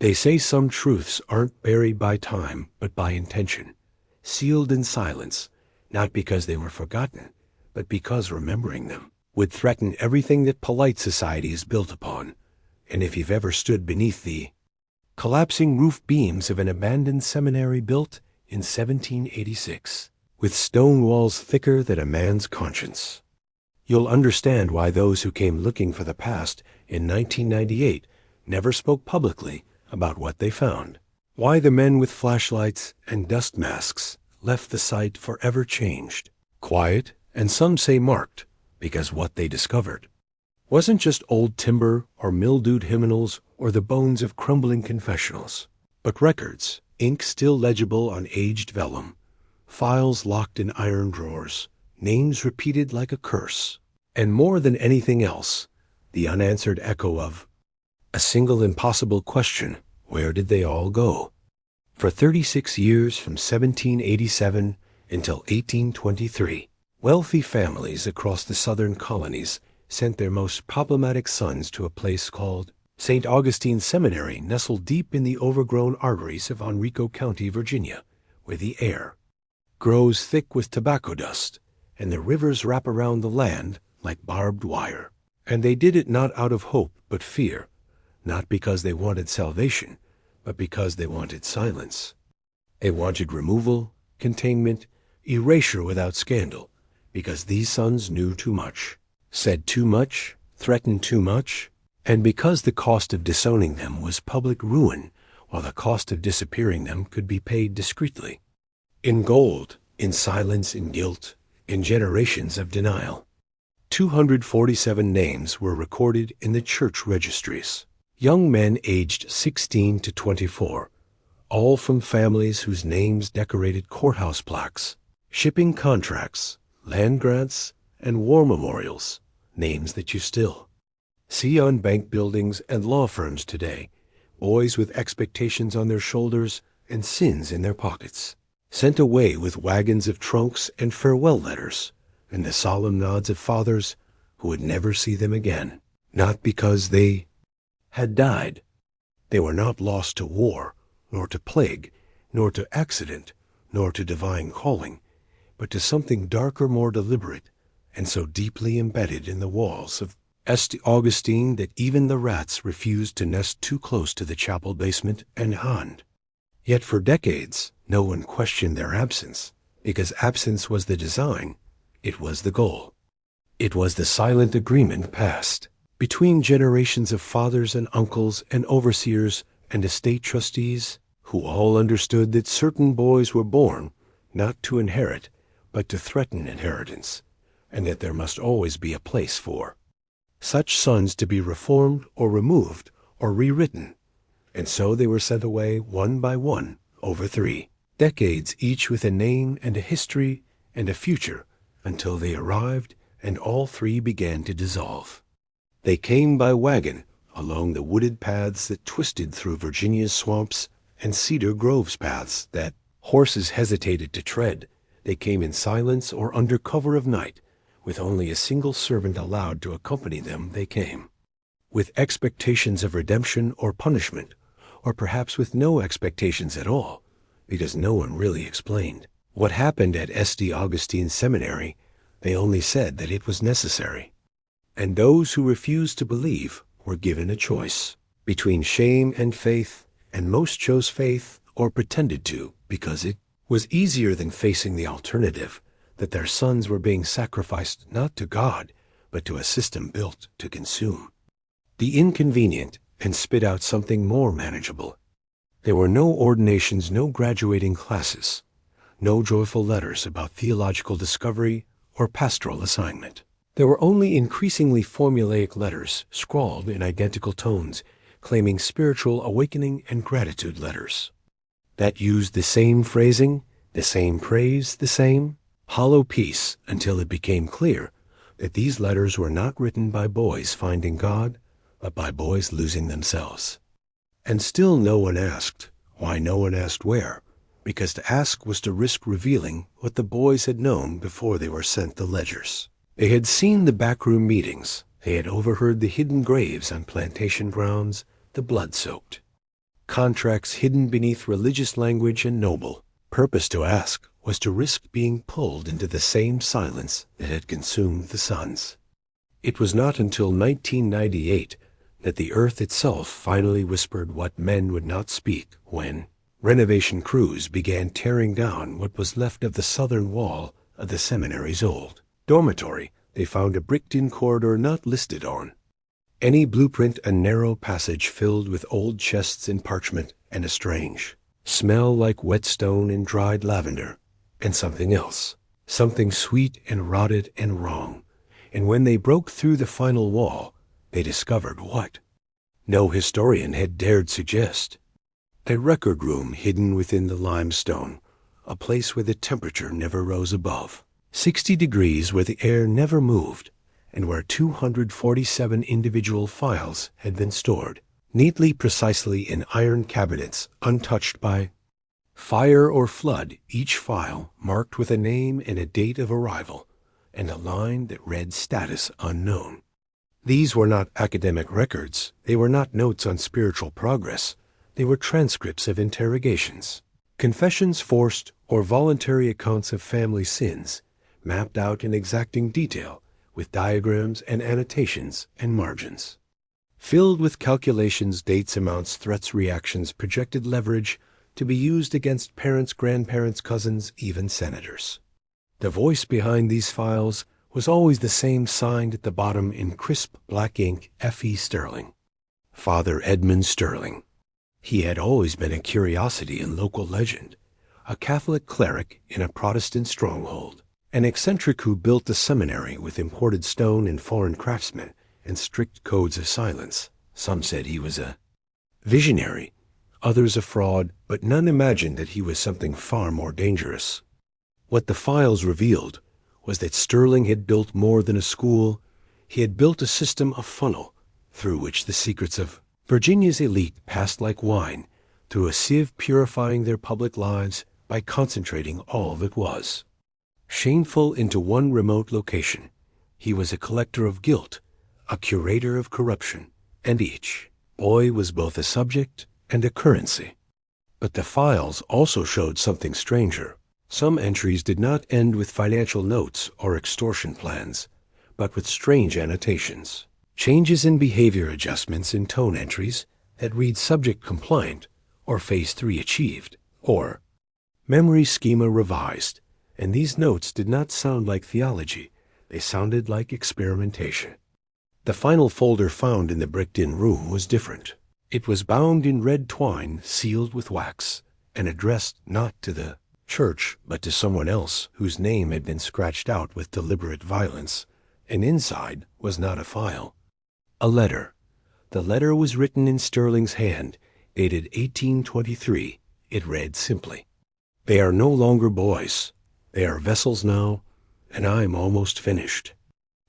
They say some truths aren't buried by time, but by intention, sealed in silence, not because they were forgotten, but because remembering them would threaten everything that polite society is built upon. And if you've ever stood beneath the collapsing roof beams of an abandoned seminary built in 1786, with stone walls thicker than a man's conscience, you'll understand why those who came looking for the past in 1998 never spoke publicly about what they found. Why the men with flashlights and dust masks left the site forever changed, quiet, and some say marked, because what they discovered wasn't just old timber or mildewed hymnals or the bones of crumbling confessionals, but records, ink still legible on aged vellum, files locked in iron drawers, names repeated like a curse, and more than anything else, the unanswered echo of a single impossible question: where did they all go? For 36 years, from 1787 until 1823, wealthy families across the southern colonies sent their most problematic sons to a place called St. Augustine Seminary, nestled deep in the overgrown arteries of Henrico County, Virginia, where the air grows thick with tobacco dust and the rivers wrap around the land like barbed wire. And they did it not out of hope but fear, not because they wanted salvation, but because they wanted silence. They wanted removal, containment, erasure without scandal, because these sons knew too much, said too much, threatened too much, and because the cost of disowning them was public ruin, while the cost of disappearing them could be paid discreetly. In gold, in silence, in guilt, in generations of denial. 247 names were recorded in the church registries. Young men aged 16 to 24, all from families whose names decorated courthouse plaques, shipping contracts, land grants, and war memorials, names that you still see on bank buildings and law firms today. Boys with expectations on their shoulders and sins in their pockets, sent away with wagons of trunks and farewell letters, and the solemn nods of fathers who would never see them again, not because they had died. They were not lost to war, nor to plague, nor to accident, nor to divine calling, but to something darker, more deliberate, and so deeply embedded in the walls of St. Augustine that even the rats refused to nest too close to the chapel basement and haunt. Yet for decades, no one questioned their absence, because absence was the design, it was the goal. It was the silent agreement passed between generations of fathers and uncles and overseers and estate trustees, who all understood that certain boys were born not to inherit, but to threaten inheritance, and that there must always be a place for such sons to be reformed or removed or rewritten. And so they were sent away one by one over 3 decades, each with a name and a history and a future, until they arrived and all 3 began to dissolve. They came by wagon along the wooded paths that twisted through Virginia's swamps and cedar groves, paths that horses hesitated to tread. They came in silence or under cover of night, with only a single servant allowed to accompany them. They came with expectations of redemption or punishment, or perhaps with no expectations at all, because no one really explained what happened at St. Augustine Seminary. They only said that it was necessary. And those who refused to believe were given a choice between shame and faith, and most chose faith, or pretended to, because it was easier than facing the alternative that their sons were being sacrificed not to God, but to a system built to consume the inconvenient and spit out something more manageable. There were no ordinations, no graduating classes, no joyful letters about theological discovery or pastoral assignment. There were only increasingly formulaic letters scrawled in identical tones, claiming spiritual awakening, and gratitude letters that used the same phrasing, the same praise, the same hollow peace, until it became clear that these letters were not written by boys finding God, but by boys losing themselves. And still no one asked. Why no one asked where? Because to ask was to risk revealing what the boys had known before they were sent the ledgers. They had seen the backroom meetings. They had overheard the hidden graves on plantation grounds, the blood-soaked contracts hidden beneath religious language and noble purpose to ask was to risk being pulled into the same silence that had consumed the suns. It was not until 1998 that the earth itself finally whispered what men would not speak when renovation crews began tearing down what was left of the southern wall of the seminary's old dormitory. They found a bricked-in corridor not listed on any blueprint, a narrow passage filled with old chests in parchment, and a strange smell like whetstone and dried lavender, and something else, something sweet and rotted and wrong. And when they broke through the final wall, they discovered what no historian had dared suggest: a record room hidden within the limestone, a place where the temperature never rose above 60 degrees, where the air never moved, and where 247 individual files had been stored, neatly, precisely in iron cabinets, untouched by fire or flood, each file marked with a name and a date of arrival, and a line that read status unknown. These were not academic records. They were not notes on spiritual progress. They were transcripts of interrogations, confessions forced, or voluntary accounts of family sins, mapped out in exacting detail, with diagrams and annotations and margins, filled with calculations, dates, amounts, threats, reactions, projected leverage to be used against parents, grandparents, cousins, even senators. The voice behind these files was always the same, signed at the bottom in crisp black ink, F.E. Sterling, Father Edmund Sterling. He had always been a curiosity and local legend, a Catholic cleric in a Protestant stronghold, an eccentric who built the seminary with imported stone and foreign craftsmen and strict codes of silence. Some said he was a visionary, others a fraud, but none imagined that he was something far more dangerous. What the files revealed was that Sterling had built more than a school. He had built a system, a funnel, through which the secrets of Virginia's elite passed like wine through a sieve, purifying their public lives by concentrating all that was shameful into one remote location. He was a collector of guilt, a curator of corruption, and each boy was both a subject and a currency. But the files also showed something stranger. Some entries did not end with financial notes or extortion plans, but with strange annotations, changes in behavior, adjustments in tone entries that read subject compliant or phase 3 achieved, or memory schema revised. And these notes did not sound like theology. They sounded like experimentation. The final folder found in the bricked-in room was different. It was bound in red twine, sealed with wax, and addressed not to the church, but to someone else whose name had been scratched out with deliberate violence. And inside was not a file, a letter. The letter was written in Sterling's hand, dated 1823. It read simply, "They are no longer boys. They are vessels now, and I'm almost finished."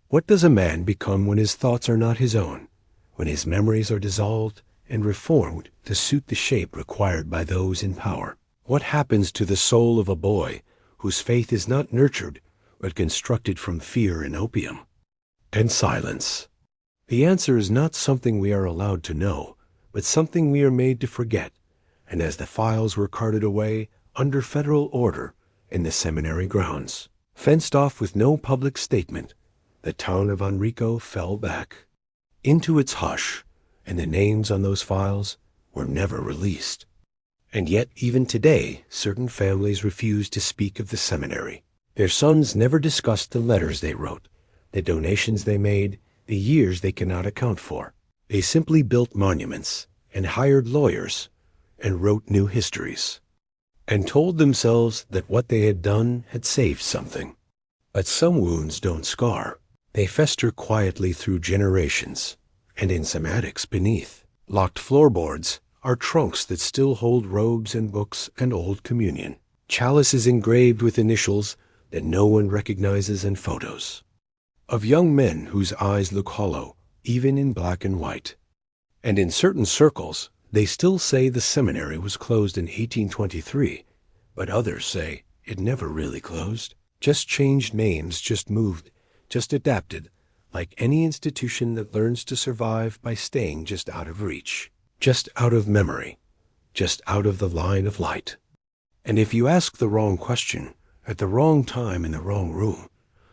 What does a man become when his thoughts are not his own, when his memories are dissolved and reformed to suit the shape required by those in power? What happens to the soul of a boy whose faith is not nurtured, but constructed from fear and opium and silence? The answer is not something we are allowed to know, but something we are made to forget. And as the files were carted away under federal order in the seminary grounds, fenced off with no public statement, the town of Enrico fell back into its hush, and the names on those files were never released. And yet, even today, certain families refuse to speak of the seminary. Their sons never discussed the letters they wrote, the donations they made, the years they cannot account for. They simply built monuments and hired lawyers and wrote new histories and told themselves that what they had done had saved something. But some wounds don't scar. They fester quietly through generations, and in some attics beneath locked floorboards are trunks that still hold robes and books and old communion, chalices engraved with initials that no one recognizes, and photos of young men whose eyes look hollow, even in black and white. And in certain circles, they still say the seminary was closed in 1823, but others say it never really closed, just changed names, just moved, just adapted, like any institution that learns to survive by staying just out of reach, just out of memory, just out of the line of light. And if you ask the wrong question, at the wrong time in the wrong room,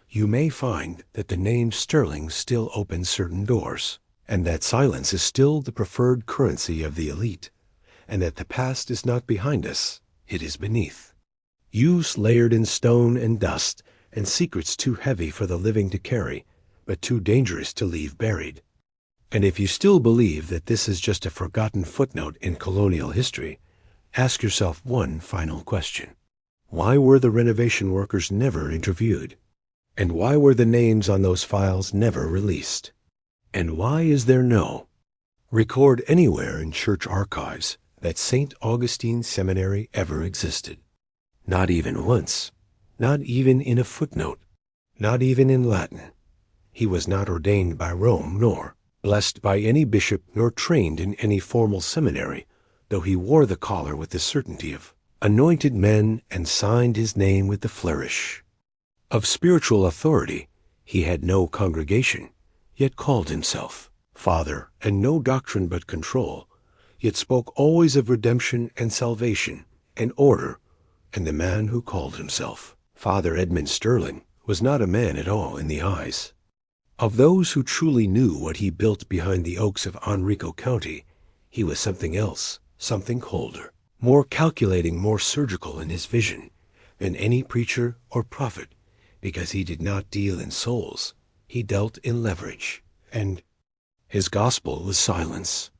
you may find that the name Sterling still opens certain doors, and that silence is still the preferred currency of the elite, and that the past is not behind us, it is beneath. Use layered in stone and dust, and secrets too heavy for the living to carry, but too dangerous to leave buried. And if you still believe that this is just a forgotten footnote in colonial history, ask yourself one final question. Why were the renovation workers never interviewed? And why were the names on those files never released? And why is there no record anywhere in church archives that St. Augustine Seminary ever existed? Not even once. Not even in a footnote. Not even in Latin. He was not ordained by Rome, nor blessed by any bishop, nor trained in any formal seminary, though he wore the collar with the certainty of anointed men and signed his name with the flourish of spiritual authority. He had no congregation, yet called himself Father, and no doctrine but control, yet spoke always of redemption and salvation and order, and the man who called himself Father Edmund Sterling was not a man at all in the eyes of those who truly knew what he built behind the oaks of Henrico County. He was something else, something colder, more calculating, more surgical in his vision than any preacher or prophet, because he did not deal in souls, he dealt in leverage, and his gospel was silence.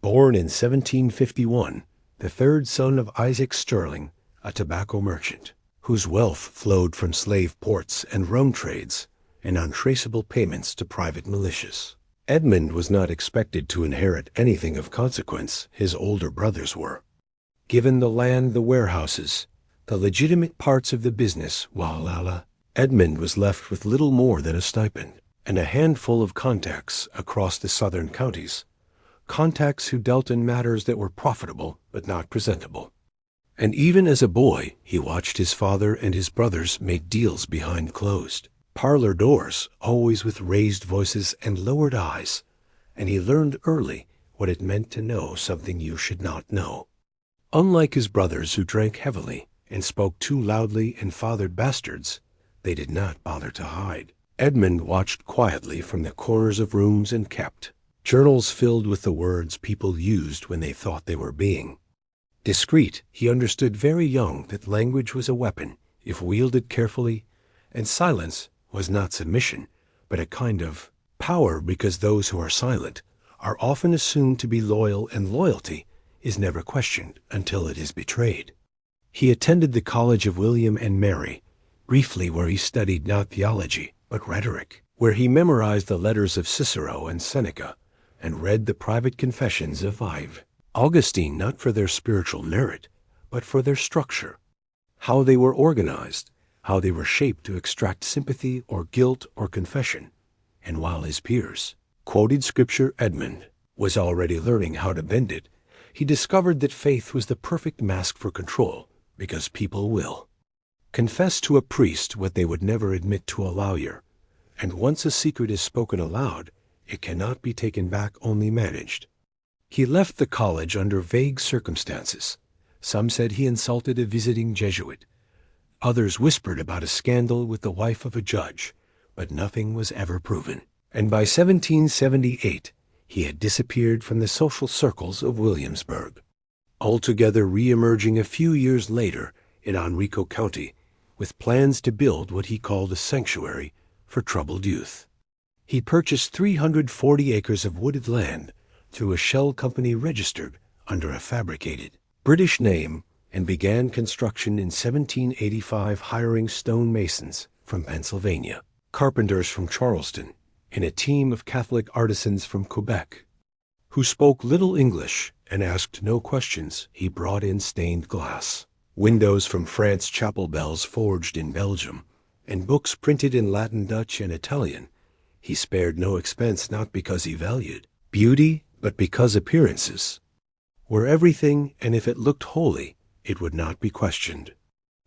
Born in 1751, the third son of Isaac Sterling, a tobacco merchant, whose wealth flowed from slave ports and rum trades and untraceable payments to private militias. Edmund was not expected to inherit anything of consequence. His older brothers were given the land, the warehouses, the legitimate parts of the business, while Edmund was left with little more than a stipend and a handful of contacts across the southern counties, contacts who dealt in matters that were profitable but not presentable. And even as a boy, he watched his father and his brothers make deals behind closed parlor doors, always with raised voices and lowered eyes, and he learned early what it meant to know something you should not know. Unlike his brothers, who drank heavily and spoke too loudly and fathered bastards, they did not bother to hide. Edmund watched quietly from the corners of rooms and kept journals filled with the words people used when they thought they were being discreet. He understood very young that language was a weapon if wielded carefully, and silence was not submission, but a kind of power, because those who are silent are often assumed to be loyal, and loyalty is never questioned until it is betrayed. He attended the College of William and Mary, briefly, where he studied not theology, but rhetoric, where he memorized the letters of Cicero and Seneca, and read the private confessions of Augustine, not for their spiritual merit, but for their structure, how they were organized, how they were shaped to extract sympathy or guilt or confession. And while his peers quoted Scripture, Edmund was already learning how to bend it. He discovered that faith was the perfect mask for control, because people will confess to a priest what they would never admit to a lawyer, and once a secret is spoken aloud, it cannot be taken back, only managed. He left the college under vague circumstances. Some said he insulted a visiting Jesuit. Others whispered about a scandal with the wife of a judge, but nothing was ever proven. And by 1778, he had disappeared from the social circles of Williamsburg, altogether re-emerging a few years later in Henrico County with plans to build what he called a sanctuary for troubled youth. He purchased 340 acres of wooded land through a shell company registered under a fabricated British name, and began construction in 1785, hiring stone masons from Pennsylvania, carpenters from Charleston, and a team of Catholic artisans from Quebec, who spoke little English and asked no questions. He brought in stained glass, windows from France, chapel bells forged in Belgium, and books printed in Latin, Dutch, and Italian. He spared no expense, not because he valued beauty, but because appearances were everything, and if it looked holy, it would not be questioned.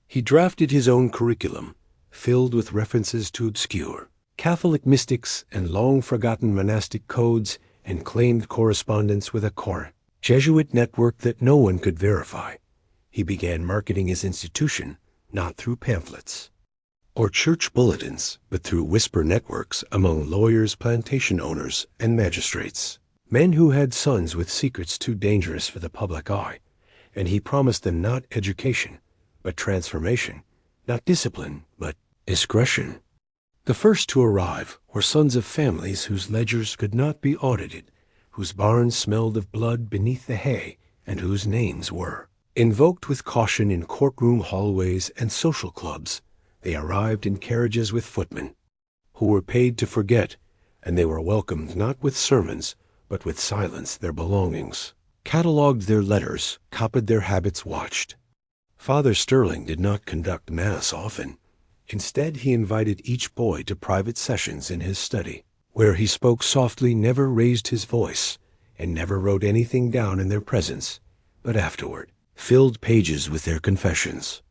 He drafted his own curriculum, filled with references to obscure Catholic mystics and long-forgotten monastic codes, and claimed correspondence with a Jesuit network that no one could verify. He began marketing his institution not through pamphlets or church bulletins, but through whisper networks among lawyers, plantation owners, and magistrates, men who had sons with secrets too dangerous for the public eye, and he promised them not education, but transformation, not discipline, but discretion. The first to arrive were sons of families whose ledgers could not be audited, whose barns smelled of blood beneath the hay, and whose names were invoked with caution in courtroom hallways and social clubs. They arrived in carriages with footmen, who were paid to forget, and they were welcomed not with sermons, but with silence, their belongings, catalogued their letters, copied their habits, watched. Father Sterling did not conduct Mass often. Instead, he invited each boy to private sessions in his study, where he spoke softly, never raised his voice, and never wrote anything down in their presence, but afterward filled pages with their confessions,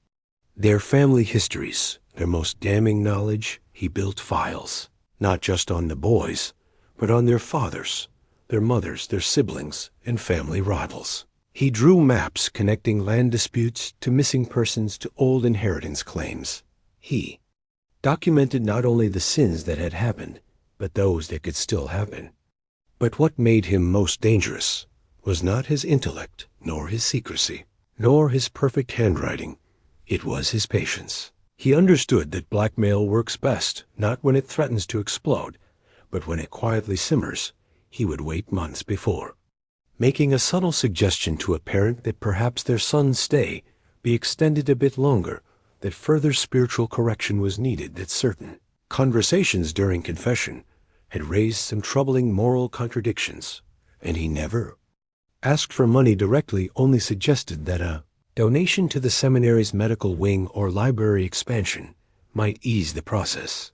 their family histories, their most damning knowledge. He built files, not just on the boys, but on their fathers, their mothers, their siblings, and family rivals. He drew maps connecting land disputes to missing persons to old inheritance claims. He documented not only the sins that had happened, but those that could still happen. But what made him most dangerous was not his intellect, nor his secrecy, nor his perfect handwriting. It was his patience. He understood that blackmail works best not when it threatens to explode, but when it quietly simmers. He would wait months before making a subtle suggestion to a parent that perhaps their son's stay be extended a bit longer, that further spiritual correction was needed, that certain conversations during confession had raised some troubling moral contradictions, and he never asked for money directly, only suggested that a donation to the seminary's medical wing or library expansion might ease the process.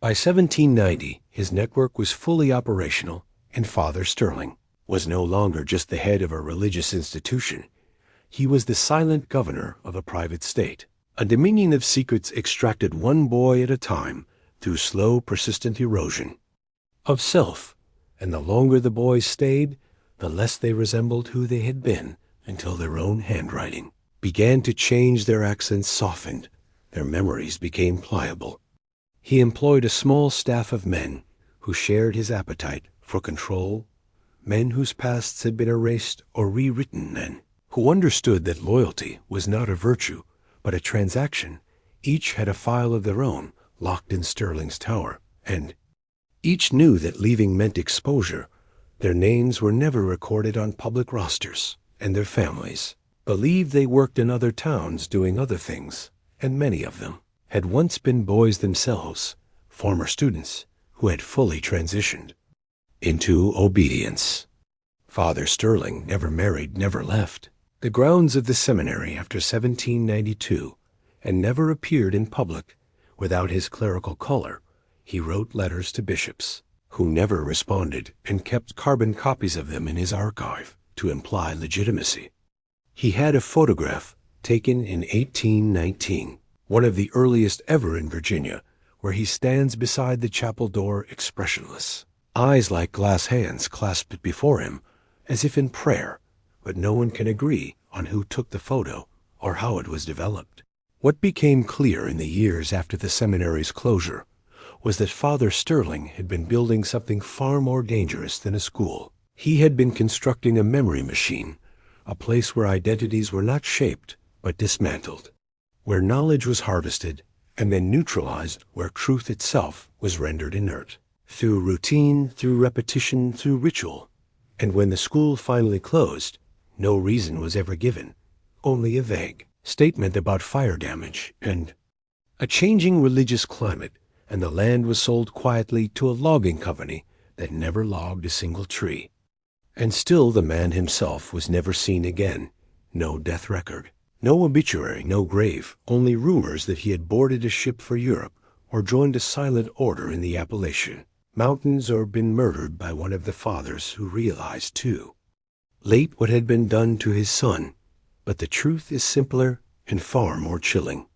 By 1790, his network was fully operational, and Father Sterling was no longer just the head of a religious institution. He was the silent governor of a private state, a dominion of secrets extracted one boy at a time through slow, persistent erosion of self, and the longer the boys stayed, the less they resembled who they had been, until their own handwriting began to change, their accents softened, their memories became pliable. He employed a small staff of men who shared his appetite for control, men whose pasts had been erased or rewritten, men who understood that loyalty was not a virtue, but a transaction. Each had a file of their own locked in Sterling's tower, and each knew that leaving meant exposure. Their names were never recorded on public rosters, and their families believed they worked in other towns doing other things, and many of them had once been boys themselves, former students who had fully transitioned into obedience. Father Sterling never married, never left the grounds of the seminary after 1792, and never appeared in public without his clerical collar. He wrote letters to bishops, who never responded, and kept carbon copies of them in his archive to imply legitimacy. He had a photograph taken in 1819, one of the earliest ever in Virginia, where he stands beside the chapel door expressionless, eyes like glass hands clasped before him, as if in prayer, but no one can agree on who took the photo or how it was developed. What became clear in the years after the seminary's closure was that Father Sterling had been building something far more dangerous than a school. He had been constructing a memory machine, a place where identities were not shaped but dismantled, where knowledge was harvested and then neutralized, where truth itself was rendered inert, through routine, through repetition, through ritual. And when the school finally closed, no reason was ever given, only a vague statement about fire damage and a changing religious climate, and the land was sold quietly to a logging company that never logged a single tree. And still the man himself was never seen again. No death record, no obituary, no grave, only rumors that he had boarded a ship for Europe or joined a silent order in the Appalachian Mountains or been murdered by one of the fathers who realized too late what had been done to his son. But the truth is simpler and far more chilling.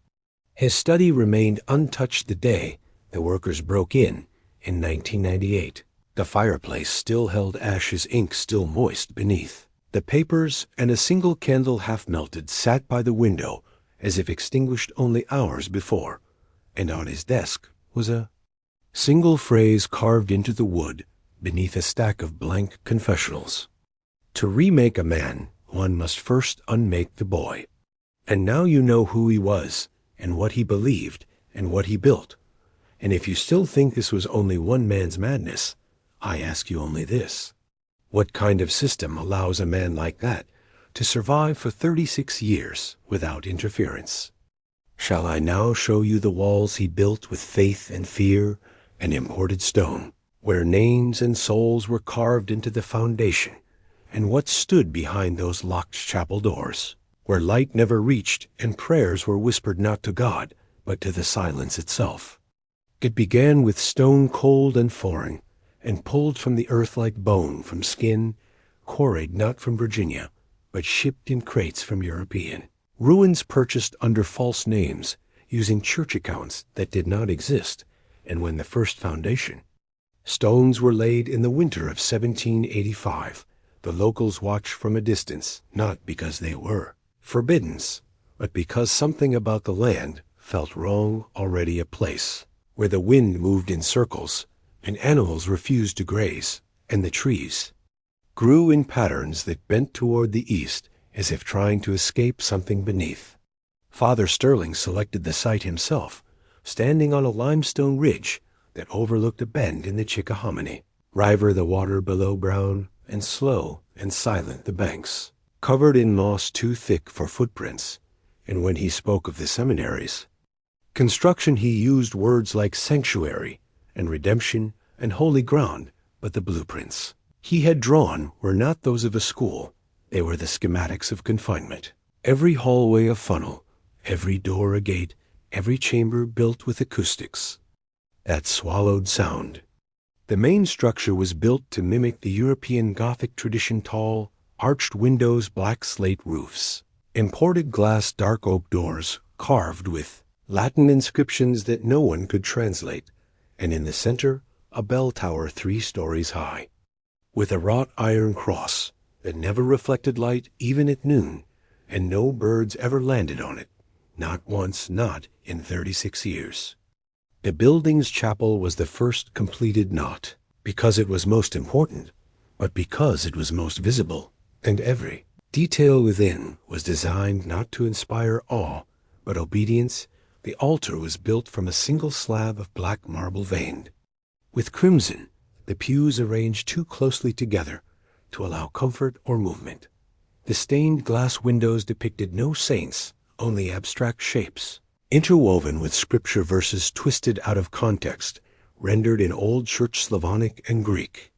His study remained untouched the day the workers broke in 1998. The fireplace still held ashes, ink still moist beneath. The papers and a single candle half melted sat by the window as if extinguished only hours before, and on his desk was a single phrase carved into the wood beneath a stack of blank confessionals. To remake a man, one must first unmake the boy. And now you know who he was, and what he believed, and what he built. And if you still think this was only one man's madness, I ask you only this. What kind of system allows a man like that to survive for 36 years without interference? Shall I now show you the walls he built with faith and fear and imported stone, where names and souls were carved into the foundation, and what stood behind those locked chapel doors, where light never reached and prayers were whispered not to God, but to the silence itself? It began with stone cold and foreign, and pulled from the earth like bone from skin, quarried not from Virginia, but shipped in crates from European. Ruins purchased under false names, using church accounts that did not exist, and when the first foundation. Stones were laid in the winter of 1785. The locals watched from a distance, not because they were forbiddens, but because something about the land felt wrong already a place, where the wind moved in circles, and animals refused to graze, and the trees grew in patterns that bent toward the east as if trying to escape something beneath. Father Sterling selected the site himself, standing on a limestone ridge that overlooked a bend in the Chickahominy. River the water below brown, and slow and silent the banks, covered in moss too thick for footprints. And when he spoke of the seminaries construction, he used words like sanctuary and redemption and holy ground, but the blueprints he had drawn were not those of a school. They were the schematics of confinement. Every hallway a funnel, every door a gate, every chamber built with acoustics that swallowed sound. The main structure was built to mimic the European Gothic tradition: tall, arched windows, black slate roofs, imported glass, dark oak doors carved with Latin inscriptions that no one could translate, and in the center a bell tower 3 stories high, with a wrought iron cross that never reflected light even at noon, and no birds ever landed on it, not once, not in 36 years. The building's chapel was the first completed, not because it was most important, but because it was most visible, and every detail within was designed not to inspire awe, but obedience. The altar was built from a single slab of black marble veined with crimson, the pews arranged too closely together to allow comfort or movement. The stained glass windows depicted no saints, only abstract shapes, interwoven with scripture verses twisted out of context, rendered in Old Church Slavonic and Greek,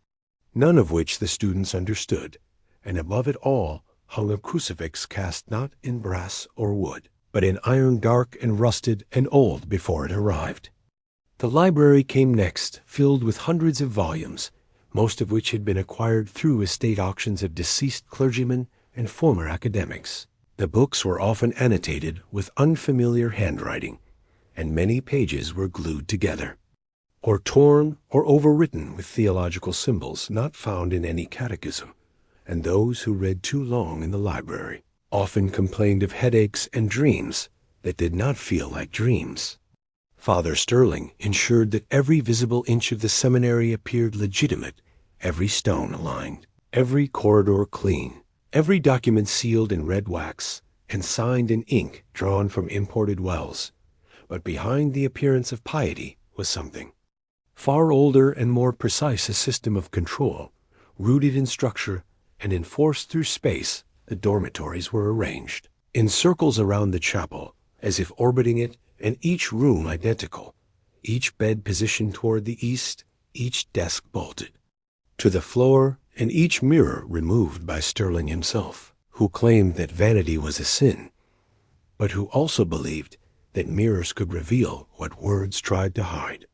none of which the students understood, and above it all hung a crucifix cast not in brass or wood, but in iron, dark and rusted and old before it arrived. The library came next, filled with hundreds of volumes, most of which had been acquired through estate auctions of deceased clergymen and former academics. The books were often annotated with unfamiliar handwriting, and many pages were glued together, or torn or overwritten with theological symbols not found in any catechism, and those who read too long in the library often complained of headaches and dreams that did not feel like dreams. Father Sterling ensured that every visible inch of the seminary appeared legitimate, every stone aligned, every corridor clean, every document sealed in red wax and signed in ink drawn from imported wells. But behind the appearance of piety was something far older and more precise, a system of control, rooted in structure and enforced through space. The dormitories were arranged in circles around the chapel, as if orbiting it, and each room identical, each bed positioned toward the east, each desk bolted to the floor, and each mirror removed by Sterling himself, who claimed that vanity was a sin, but who also believed that mirrors could reveal what words tried to hide.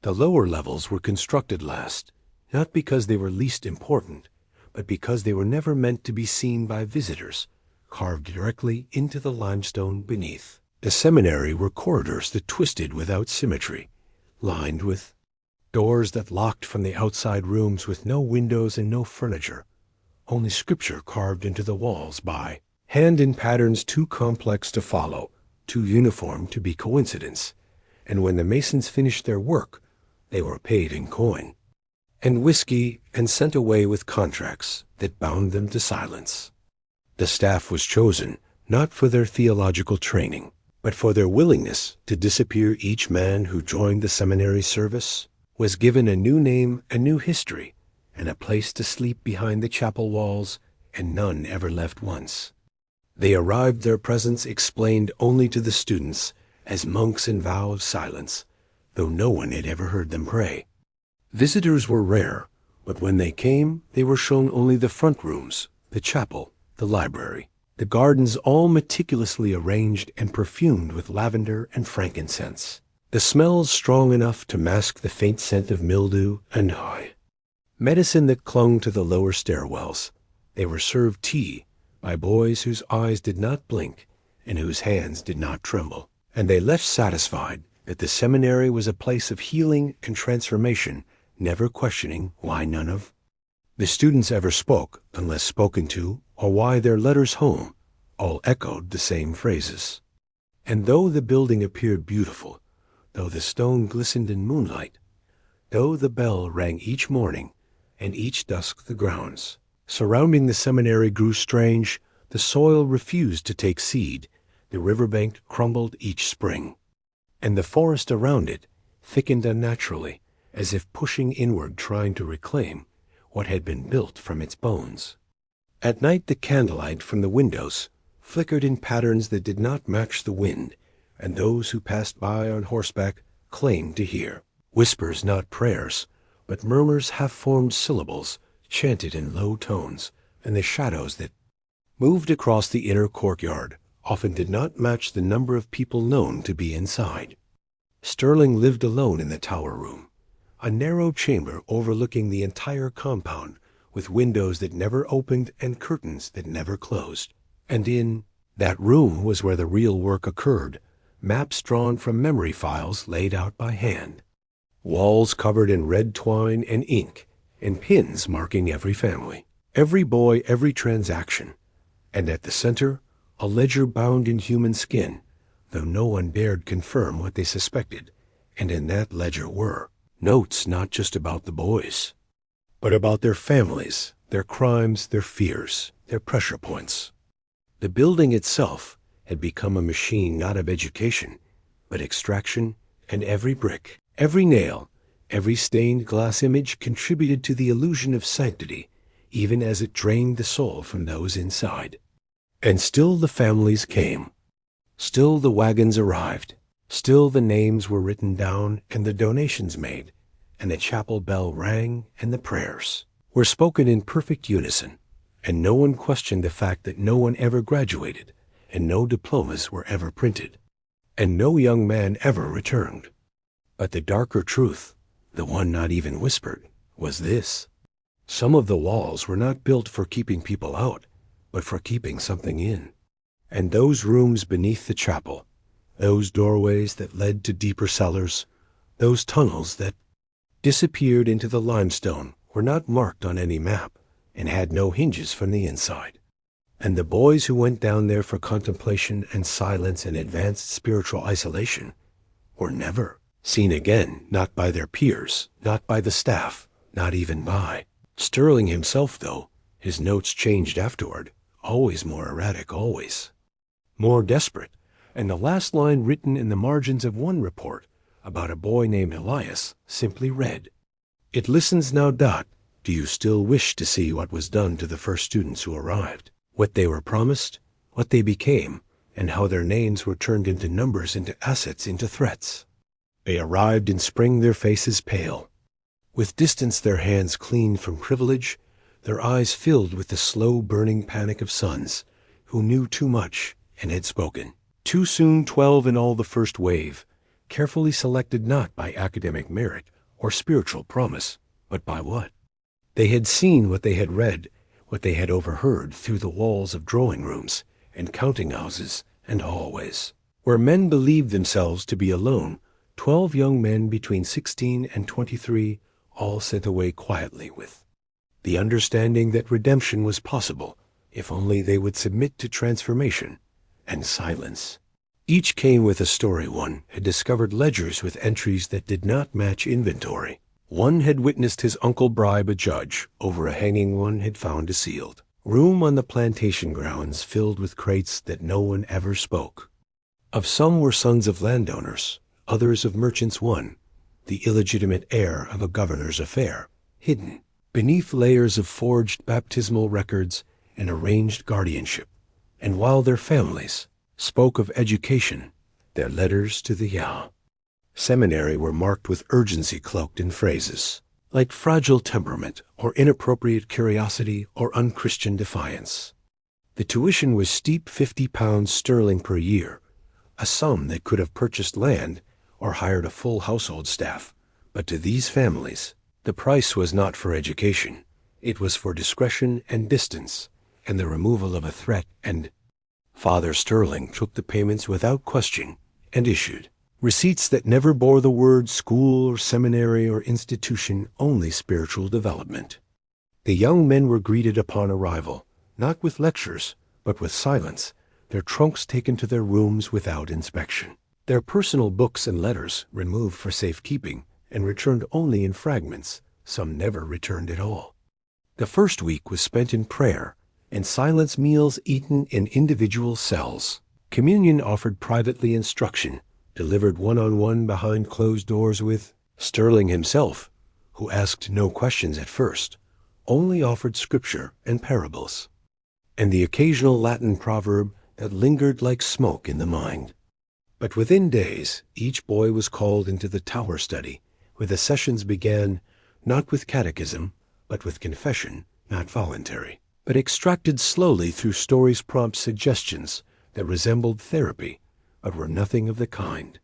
The lower levels were constructed last, not because they were least important, but because they were never meant to be seen by visitors, carved directly into the limestone beneath. The seminary were corridors that twisted without symmetry, lined with doors that locked from the outside rooms with no windows and no furniture, only scripture carved into the walls by hand in patterns too complex to follow, too uniform to be coincidence. And when the masons finished their work, they were paid in coin and whiskey and sent away with contracts that bound them to silence. The staff was chosen not for their theological training, but for their willingness to disappear. Each man who joined the seminary service was given a new name, a new history, and a place to sleep behind the chapel walls, and none ever left once. They arrived, their presence explained only to the students as monks in vow of silence, though no one had ever heard them pray. Visitors were rare, but when they came, they were shown only the front rooms, the chapel, the library, the gardens, all meticulously arranged and perfumed with lavender and frankincense, the smells strong enough to mask the faint scent of mildew and medicine that clung to the lower stairwells. They were served tea by boys whose eyes did not blink and whose hands did not tremble, and they left satisfied that the seminary was a place of healing and transformation, never questioning why none of the students ever spoke unless spoken to, or why their letters home all echoed the same phrases. And though the building appeared beautiful, though the stone glistened in moonlight, though the bell rang each morning and each dusk the grounds surrounding the seminary grew strange, the soil refused to take seed, the riverbank crumbled each spring, and the forest around it thickened unnaturally, as if pushing inward, trying to reclaim what had been built from its bones. At night the candlelight from the windows flickered in patterns that did not match the wind, and those who passed by on horseback claimed to hear whispers, not prayers, but murmurs, half-formed syllables chanted in low tones, and the shadows that moved across the inner courtyard often did not match the number of people known to be inside. Sterling lived alone in the tower room, a narrow chamber overlooking the entire compound, with windows that never opened and curtains that never closed. And in that room was where the real work occurred, maps drawn from memory files laid out by hand, walls covered in red twine and ink, and pins marking every family, every boy, every transaction, and at the center, a ledger bound in human skin, though no one dared confirm what they suspected, and in that ledger were notes not just about the boys, but about their families, their crimes, their fears, their pressure points. The building itself had become a machine not of education, but extraction, and every brick, every nail, every stained glass image contributed to the illusion of sanctity, even as it drained the soul from those inside. And still the families came. Still the wagons arrived. Still the names were written down and the donations made, and the chapel bell rang and the prayers were spoken in perfect unison, and no one questioned the fact that no one ever graduated, and no diplomas were ever printed, and no young man ever returned. But the darker truth, the one not even whispered, was this: some of the walls were not built for keeping people out, but for keeping something in. And those rooms beneath the chapel, those doorways that led to deeper cellars, those tunnels that disappeared into the limestone, were not marked on any map and had no hinges from the inside. And the boys who went down there for contemplation and silence and advanced spiritual isolation were never seen again, not by their peers, not by the staff, not even by Sterling himself, though his notes changed afterward, always more erratic, always more desperate. And the last line written in the margins of one report about a boy named Elias simply read, "It listens now. Do you still wish to see what was done to the first students who arrived, what they were promised, what they became, and how their names were turned into numbers, into assets, into threats? They arrived in spring, their faces pale, with distance, their hands clean from privilege, their eyes filled with the slow burning panic of sons who knew too much and had spoken too soon. 12 in all, the first wave, carefully selected not by academic merit or spiritual promise, but by what they had seen, what they had read, what they had overheard through the walls of drawing rooms and counting houses and hallways, where men believed themselves to be alone. 12 young men between 16 and 23, all sent away quietly with the understanding that redemption was possible if only they would submit to transformation, and silence. Each came with a story. One had discovered ledgers with entries that did not match inventory. One had witnessed his uncle bribe a judge over a hanging. One had found a sealed room on the plantation grounds filled with crates that no one ever spoke. Of some were sons of landowners, others of merchants. One, the illegitimate heir of a governor's affair, hidden beneath layers of forged baptismal records and arranged guardianship. And while their families spoke of education, their letters to the seminary were marked with urgency cloaked in phrases like fragile temperament or inappropriate curiosity or unchristian defiance. The tuition was steep, £50 sterling per year, a sum that could have purchased land or hired a full household staff. But to these families, the price was not for education. It was for discretion and distance and the removal of a threat. And Father Sterling took the payments without question and issued receipts that never bore the word school or seminary or institution, only spiritual development. The young men were greeted upon arrival, not with lectures, but with silence, their trunks taken to their rooms without inspection, their personal books and letters removed for safekeeping and returned only in fragments. Some never returned at all. The first week was spent in prayer and silence, meals eaten in individual cells, communion offered privately, instruction delivered one-on-one behind closed doors with Sterling himself, who asked no questions at first, only offered scripture and parables, and the occasional Latin proverb that lingered like smoke in the mind. But within days, each boy was called into the tower study, where the sessions began not with catechism, but with confession, not voluntary, but extracted slowly through stories, prompt suggestions that resembled therapy, but were nothing of the kind.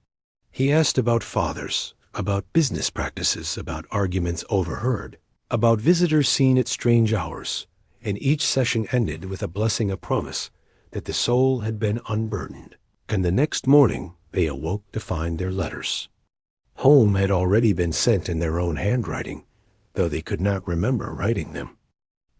He asked about fathers, about business practices, about arguments overheard, about visitors seen at strange hours, and each session ended with a blessing, a promise that the soul had been unburdened. And the next morning they awoke to find their letters home had already been sent in their own handwriting, though they could not remember writing them.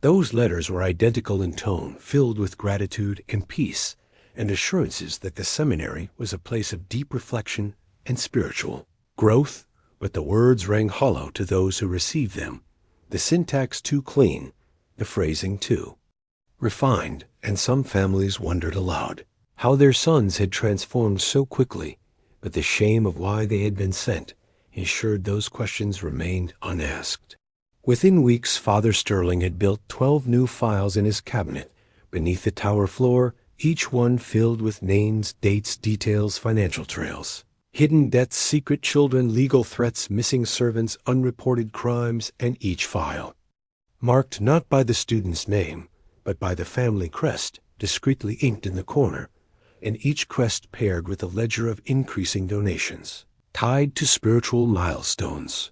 Those letters were identical in tone, filled with gratitude and peace, and assurances that the seminary was a place of deep reflection and spiritual growth, but the words rang hollow to those who received them, the syntax too clean, the phrasing too refined, and some families wondered aloud how their sons had transformed so quickly, but the shame of why they had been sent ensured those questions remained unasked. Within weeks, Father Sterling had built 12 new files in his cabinet beneath the tower floor, each one filled with names, dates, details, financial trails, hidden debts, secret children, legal threats, missing servants, unreported crimes, and each file marked not by the student's name, but by the family crest, discreetly inked in the corner, and each crest paired with a ledger of increasing donations, tied to spiritual milestones.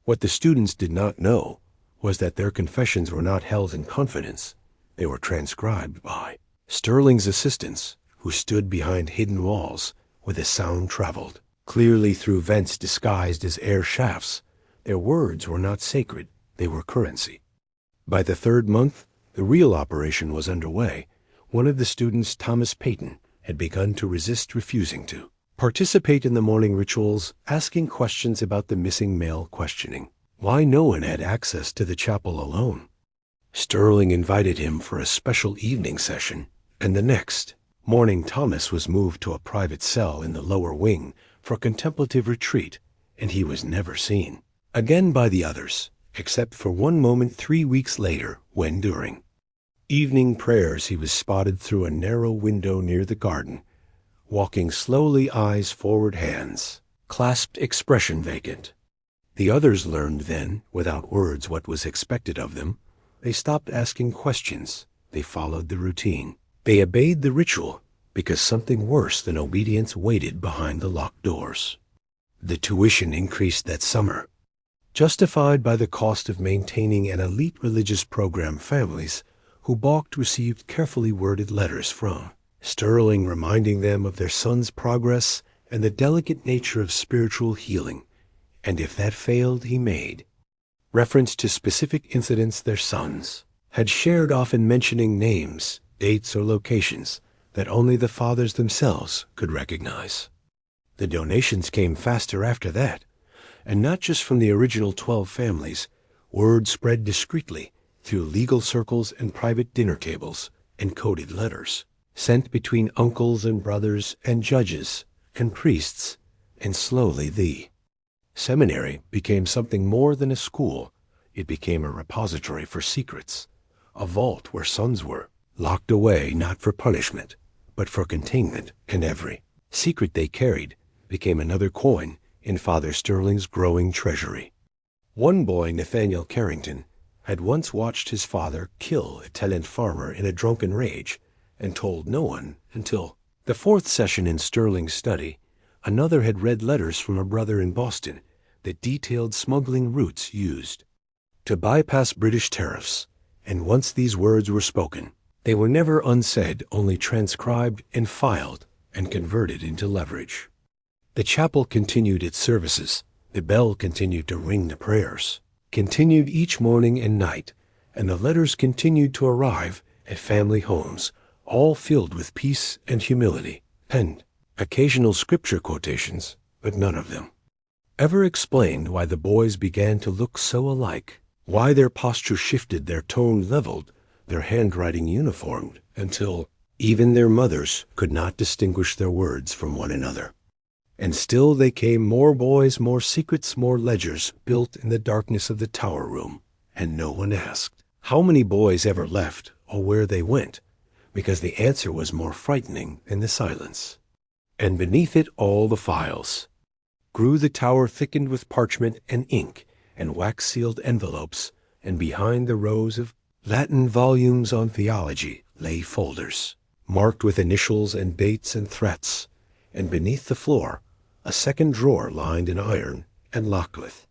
What the students did not know was that their confessions were not held in confidence. They were transcribed by Sterling's assistants, who stood behind hidden walls where the sound traveled clearly through vents disguised as air shafts. Their words were not sacred, they were currency. By the third month, the real operation was underway. One of the students, Thomas Peyton, had begun to resist refusing to participate in the morning rituals, asking questions about the missing male, questioning why no one had access to the chapel alone. Sterling invited him for a special evening session, and the next morning Thomas was moved to a private cell in the lower wing for contemplative retreat, and he was never seen again by the others, except for one moment 3 weeks later, when during evening prayers he was spotted through a narrow window near the garden, walking slowly, eyes forward, hands clasped, expression vacant. The others learned then, without words, what was expected of them. They stopped asking questions. They followed the routine. They obeyed the ritual because something worse than obedience waited behind the locked doors. The tuition increased that summer, justified by the cost of maintaining an elite religious program. Families who balked received carefully worded letters from Sterling reminding them of their son's progress and the delicate nature of spiritual healing, and if that failed, he made reference to specific incidents their sons had shared, often mentioning names, dates, or locations that only the fathers themselves could recognize. The donations came faster after that, and not just from the original 12 families. Word spread discreetly through legal circles and private dinner tables and coded letters, sent between uncles and brothers and judges and priests, and slowly the seminary became something more than a school. It became a repository for secrets, a vault where sons were locked away not for punishment, but for containment, and every secret they carried became another coin in Father Sterling's growing treasury. One boy, Nathaniel Carrington, had once watched his father kill a tenant farmer in a drunken rage and told no one until the fourth session in Sterling's study. Another had read letters from a brother in Boston that detailed smuggling routes used to bypass British tariffs, and once these words were spoken, they were never unsaid, only transcribed and filed and converted into leverage. The chapel continued its services. The bell continued to ring the prayers, continued each morning and night, and the letters continued to arrive at family homes, all filled with peace and humility, and occasional scripture quotations, but none of them ever explained why the boys began to look so alike, why their posture shifted, their tone leveled, their handwriting uniformed, until even their mothers could not distinguish their words from one another. And still they came, more boys, more secrets, more ledgers built in the darkness of the tower room, and no one asked how many boys ever left or where they went, because the answer was more frightening than the silence. And beneath it all the files grew. The tower thickened with parchment and ink and wax-sealed envelopes, and behind the rows of Latin volumes on theology lay folders marked with initials and dates and threats, and beneath the floor a second drawer lined in iron and lockleth.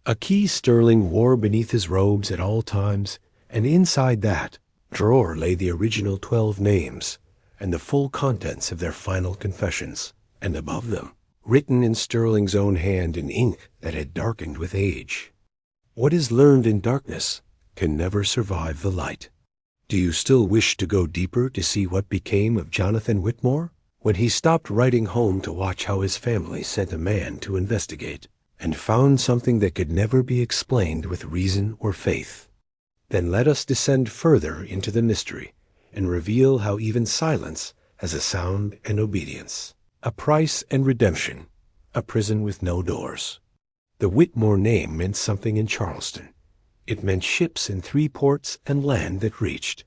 A key Sterling wore beneath his robes at all times, and inside that drawer lay the original 12 names and the full contents of their final confessions, and above them, written in Sterling's own hand in ink that had darkened with age, "What is learned in darkness can never survive the light." Do you still wish to go deeper to see what became of Jonathan Whitmore? When he stopped writing home to watch how his family sent a man to investigate, and found something that could never be explained with reason or faith, then let us descend further into the mystery and reveal how even silence has a sound and obedience, a price and redemption, a prison with no doors. The Whitmore name meant something in Charleston. It meant ships in 3 ports and land that reached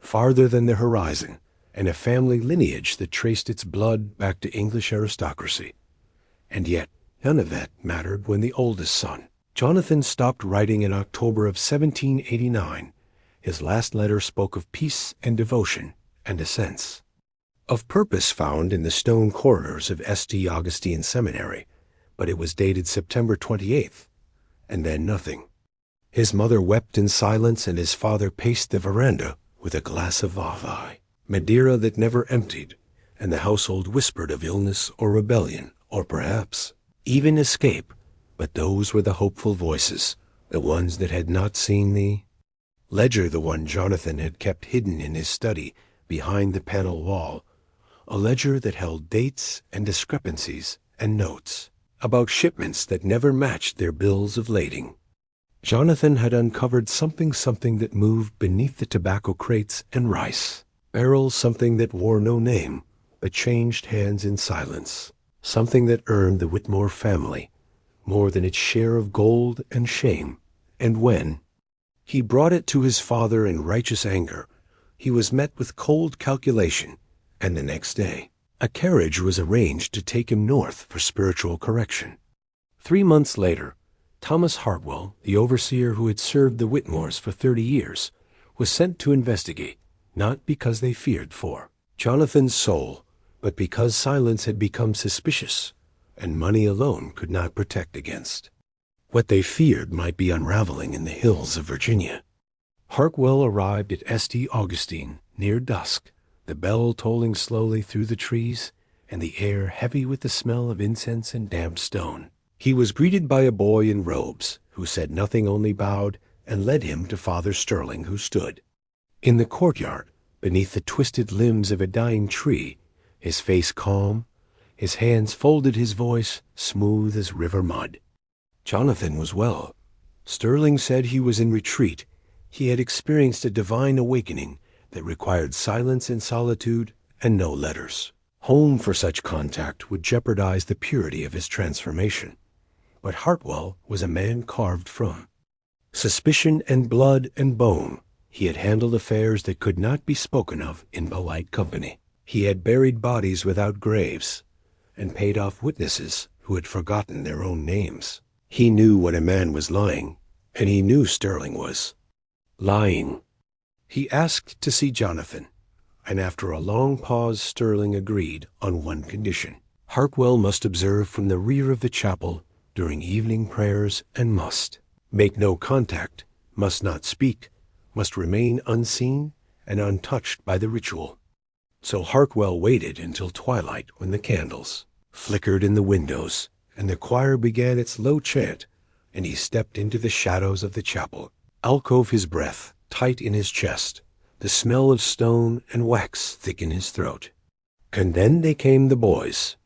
farther than the horizon, and a family lineage that traced its blood back to English aristocracy. And yet, none of that mattered when the oldest son, Jonathan, stopped writing in October of 1789. His last letter spoke of peace and devotion and a sense of purpose found in the stone corridors of St. Augustine Seminary, but it was dated September 28th, and then nothing. His mother wept in silence, and his father paced the veranda with a glass of Vavaille, Madeira that never emptied, and the household whispered of illness or rebellion, or perhaps even escape. But those were the hopeful voices, the ones that had not seen the ledger, the one Jonathan had kept hidden in his study behind the panel wall, a ledger that held dates and discrepancies and notes about shipments that never matched their bills of lading. Jonathan had uncovered something that moved beneath the tobacco crates and rice barrels, something that wore no name but changed hands in silence, something that earned the Whitmore family more than its share of gold and shame. And when he brought it to his father in righteous anger, he was met with cold calculation, and the next day a carriage was arranged to take him north for spiritual correction. 3 months later, Thomas Hartwell, the overseer who had served the Whitmores for 30 years, was sent to investigate, not because they feared for Jonathan's soul, but because silence had become suspicious, and money alone could not protect against what they feared might be unraveling in the hills of Virginia. Hartwell arrived at St. Augustine near dusk, the bell tolling slowly through the trees, and the air heavy with the smell of incense and damp stone. He was greeted by a boy in robes who said nothing, only bowed, and led him to Father Sterling, who stood in the courtyard beneath the twisted limbs of a dying tree, his face calm, his hands folded, his voice smooth as river mud. Jonathan was well. Sterling said he was in retreat. He had experienced a divine awakening that required silence and solitude and no letters. Home for such contact would jeopardize the purity of his transformation. But Hartwell was a man carved from suspicion and blood and bone. He had handled affairs that could not be spoken of in polite company. He had buried bodies without graves and paid off witnesses who had forgotten their own names. He knew when a man was lying, and he knew Sterling was lying. He asked to see Jonathan, and after a long pause Sterling agreed on one condition. Hartwell must observe from the rear of the chapel during evening prayers and must make no contact, must not speak, must remain unseen and untouched by the ritual. So Hartwell waited until twilight, when the candles flickered in the windows and the choir began its low chant, and he stepped into the shadows of the chapel, alcove his breath tight in his chest, the smell of stone and wax thick in his throat. And then they came, the boys.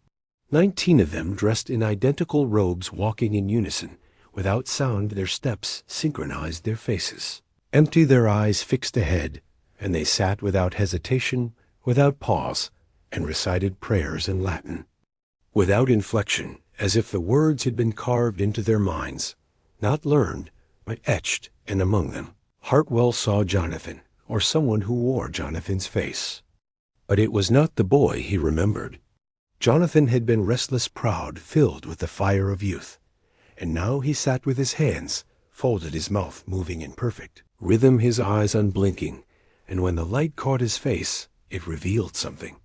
19 of them dressed in identical robes, walking in unison. Without sound their steps synchronized their faces. Empty, their eyes fixed ahead, and they sat without hesitation, without pause, and recited prayers in Latin. Without inflection, as if the words had been carved into their minds, not learned, but etched in among them. Hartwell saw Jonathan, or someone who wore Jonathan's face. But it was not the boy he remembered. Jonathan had been restless, proud, filled with the fire of youth, and now he sat with his hands folded, his mouth moving in perfect rhythm, his eyes unblinking, and when the light caught his face, it revealed something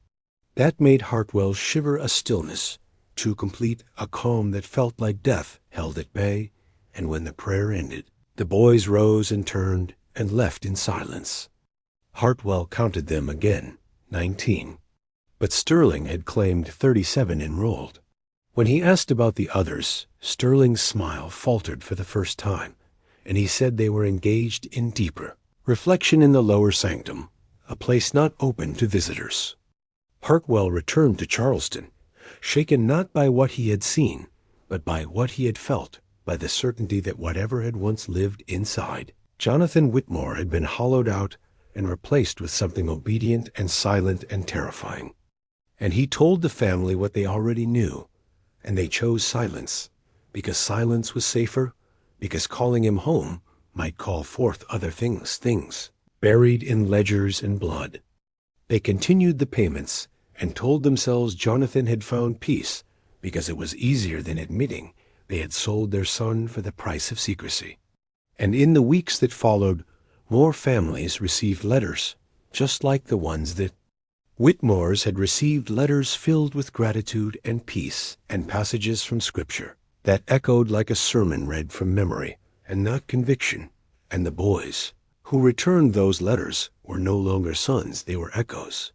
that made Hartwell shiver, a stillness too complete, a calm that felt like death held at bay. And when the prayer ended, the boys rose and turned and left in silence. Hartwell counted them again, 19. But Sterling had claimed 37 enrolled. When he asked about the others, Sterling's smile faltered for the first time, and he said they were engaged in deeper reflection in the lower sanctum, a place not open to visitors. Hartwell returned to Charleston, shaken not by what he had seen, but by what he had felt, by the certainty that whatever had once lived inside Jonathan Whitmore had been hollowed out and replaced with something obedient and silent and terrifying. And he told the family what they already knew, and they chose silence, because silence was safer, because calling him home might call forth other things buried in ledgers and blood. They continued the payments and told themselves Jonathan had found peace, because it was easier than admitting they had sold their son for the price of secrecy. And in the weeks that followed, more families received letters, just like the ones that Whitmore's had received, letters filled with gratitude and peace and passages from Scripture that echoed like a sermon read from memory and not conviction. And the boys who returned those letters were no longer sons, they were echoes.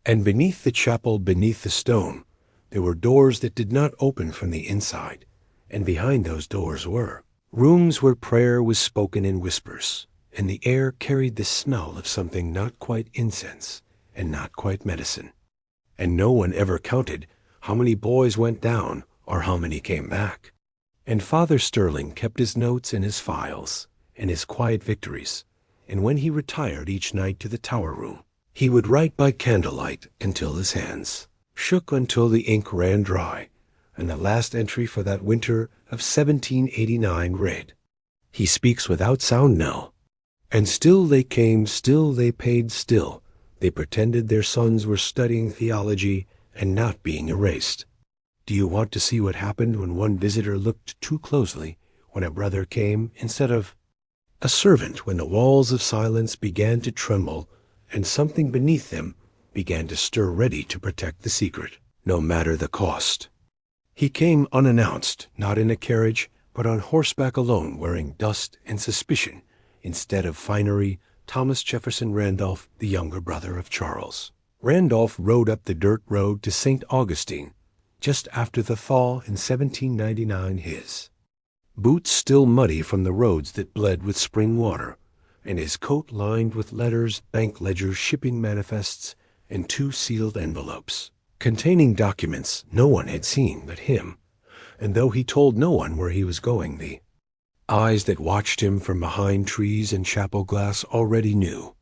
And beneath the chapel, beneath the stone, there were doors that did not open from the inside, and behind those doors were rooms where prayer was spoken in whispers, and the air carried the smell of something not quite incense and not quite medicine. And no one ever counted how many boys went down or how many came back. And Father Sterling kept his notes and his files and his quiet victories, and when he retired each night to the tower room, he would write by candlelight until his hands shook, until the ink ran dry, and the last entry for that winter of 1789 read, "He speaks without sound now." And still they came, still they paid, still they pretended their sons were studying theology and not being erased. Do you want to see what happened when one visitor looked too closely, when a brother came instead of a servant, when the walls of silence began to tremble and something beneath them began to stir, ready to protect the secret, no matter the cost? He came unannounced, not in a carriage, but on horseback alone, wearing dust and suspicion instead of finery. Thomas Jefferson Randolph, the younger brother of Charles. Randolph rode up the dirt road to St. Augustine just after the thaw in 1799. His boots still muddy from the roads that bled with spring water, and his coat lined with letters, bank ledgers, shipping manifests, and 2 sealed envelopes, containing documents no one had seen but him, and though he told no one where he was going, the eyes that watched him from behind trees and chapel glass already knew.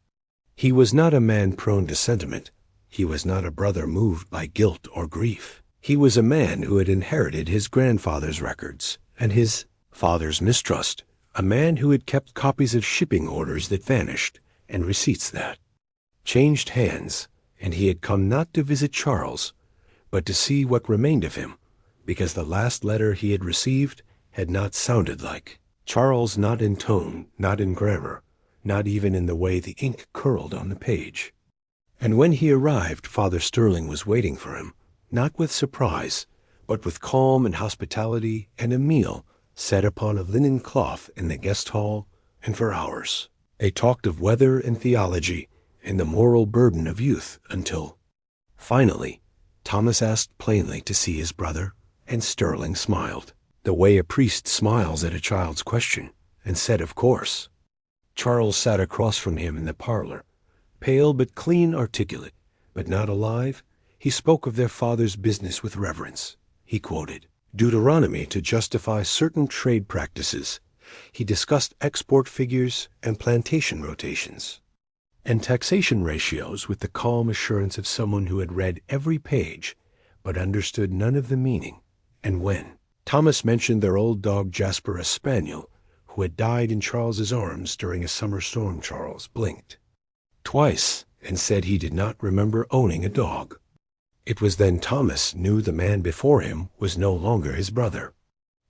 He was not a man prone to sentiment. He was not a brother moved by guilt or grief. He was a man who had inherited his grandfather's records and his father's mistrust, a man who had kept copies of shipping orders that vanished and receipts that changed hands, and he had come not to visit Charles, but to see what remained of him, because the last letter he had received had not sounded like Charles, not in tone, not in grammar, not even in the way the ink curled on the page. And when he arrived, Father Sterling was waiting for him, not with surprise, but with calm and hospitality and a meal set upon a linen cloth in the guest hall, and for hours they talked of weather and theology and the moral burden of youth until, finally, Thomas asked plainly to see his brother, and Sterling smiled, the way a priest smiles at a child's question, and said, of course. Charles sat across from him in the parlor, pale but clean, articulate, but not alive. He spoke of their father's business with reverence. He quoted Deuteronomy to justify certain trade practices. He discussed export figures and plantation rotations, and taxation ratios with the calm assurance of someone who had read every page but understood none of the meaning. And when Thomas mentioned their old dog Jasper, a spaniel, who had died in Charles's arms during a summer storm, Charles blinked twice and said he did not remember owning a dog. It was then Thomas knew the man before him was no longer his brother.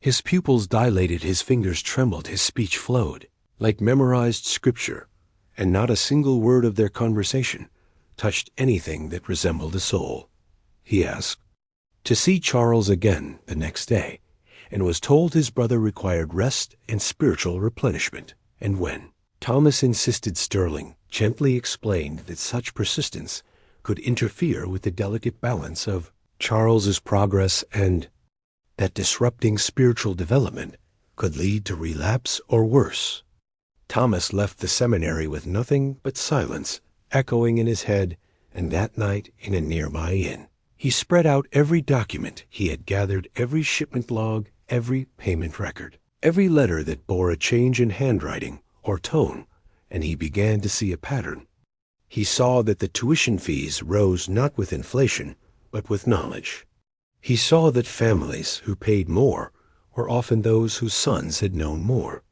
His pupils dilated, his fingers trembled, his speech flowed like memorized scripture, and not a single word of their conversation touched anything that resembled a soul. He asked to see Charles again the next day, and was told his brother required rest and spiritual replenishment. And when Thomas insisted, Sterling gently explained that such persistence could interfere with the delicate balance of Charles's progress, and that disrupting spiritual development could lead to relapse or worse. Thomas left the seminary with nothing but silence echoing in his head, and that night in a nearby inn he spread out every document he had gathered, every shipment log, every payment record, every letter that bore a change in handwriting or tone, and he began to see a pattern. He saw that the tuition fees rose not with inflation, but with knowledge. He saw that families who paid more were often those whose sons had known more.